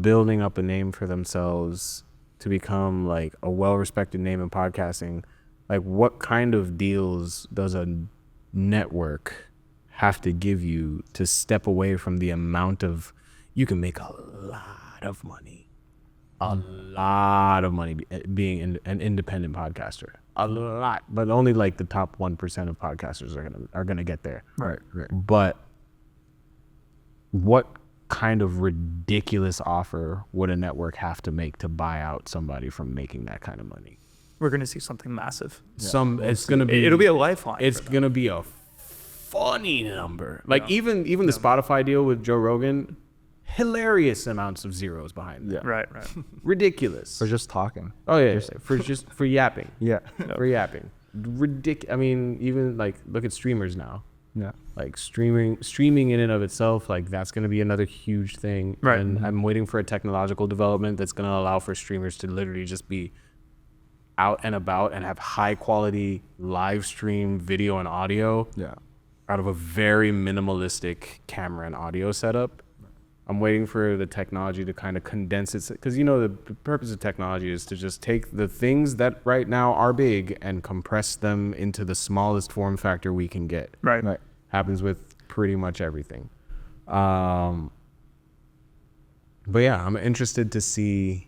building up a name for themselves to become like a well-respected name in podcasting, like what kind of deals does a network have to give you to step away from the amount of, you can make a lot of money being an independent podcaster, a lot, but only like the top 1% of podcasters are gonna get there. Right. But what kind of ridiculous offer would a network have to make to buy out somebody from making that kind of money? We're going to see something massive. It'll be a lifeline. It's going to be a funny number. Like even the Spotify deal with Joe Rogan, hilarious amounts of zeros behind it. Yeah. Right. Ridiculous. For just talking. Oh yeah, for yapping. Yeah. For yapping. I mean, even like look at streamers now. Yeah. Like streaming in and of itself, like that's going to be another huge thing. Right. And I'm waiting for a technological development that's going to allow for streamers to literally just be out and about and have high quality live stream video and audio. Yeah. Out of a very minimalistic camera and audio setup. I'm waiting for the technology to kind of condense it, because you know the purpose of technology is to just take the things that right now are big and compress them into the smallest form factor we can get. Right. Happens with pretty much everything. But yeah, I'm interested to see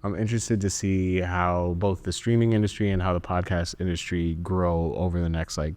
how both the streaming industry and how the podcast industry grow over the next like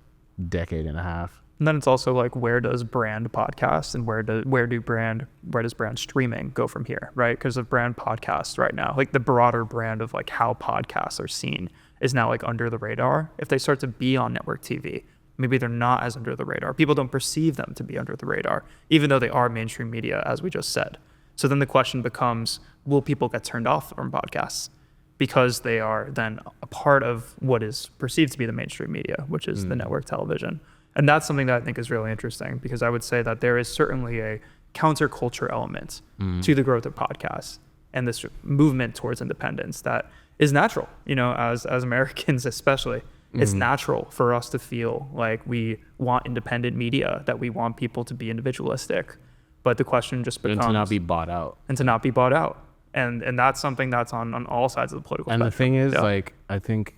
decade and a half. And then it's also like, where does brand podcast and where does brand streaming go from here, right? Because of brand podcasts right now, like the broader brand of like how podcasts are seen is now like under the radar. If they start to be on network TV, maybe they're not as under the radar. People don't perceive them to be under the radar, even though they are mainstream media, as we just said. So then the question becomes, will people get turned off from podcasts because they are then a part of what is perceived to be the mainstream media, which is the network television? And that's something that I think is really interesting, because I would say that there is certainly a counterculture element to the growth of podcasts and this movement towards independence that is natural, as Americans especially. It's natural for us to feel like we want independent media, that we want people to be individualistic. But the question just becomes... And to not be bought out. And that's something that's on all sides of the political spectrum. And the thing is, I think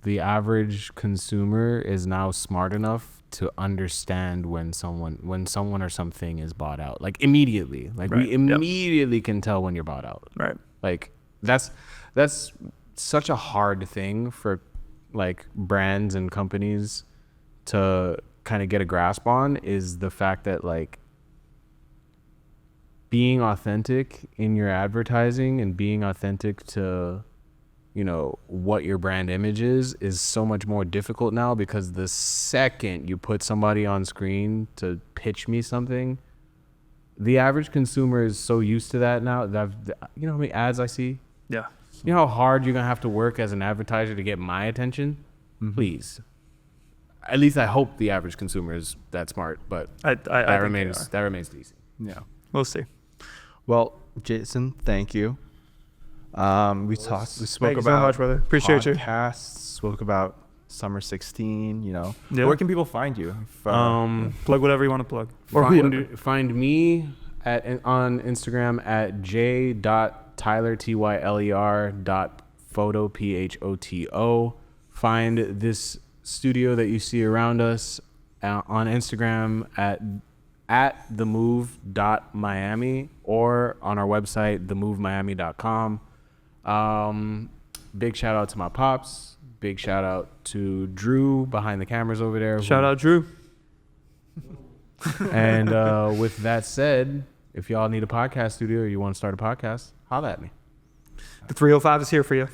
the average consumer is now smart enough to understand when someone or something is bought out, like immediately. Like we immediately can tell when you're bought out. Right. Like that's such a hard thing for like brands and companies to kind of get a grasp on, is the fact that like being authentic in your advertising and being authentic to what your brand image is so much more difficult now, because the second you put somebody on screen to pitch me something, the average consumer is so used to that now. That how many ads I see? Yeah. You know how hard you're gonna have to work as an advertiser to get my attention? Please. At least I hope the average consumer is that smart, but that remains to be seen. Yeah. We'll see. Well, Jason, thank you. We spoke Thank you about so much, brother. Appreciate podcasts, spoke about Summer 16, Yeah. Where can people find you? Plug whatever you want to plug. Find me on Instagram at j.tyler.photo, PHOTO. Find this studio that you see around us on Instagram at themove.miami, or on our website, themovemiami.com. Big shout out to my pops. Big shout out to Drew behind the cameras over there. Shout out Drew. And with that said, if y'all need a podcast studio or you want to start a podcast, holla at me. The 305 is here for you.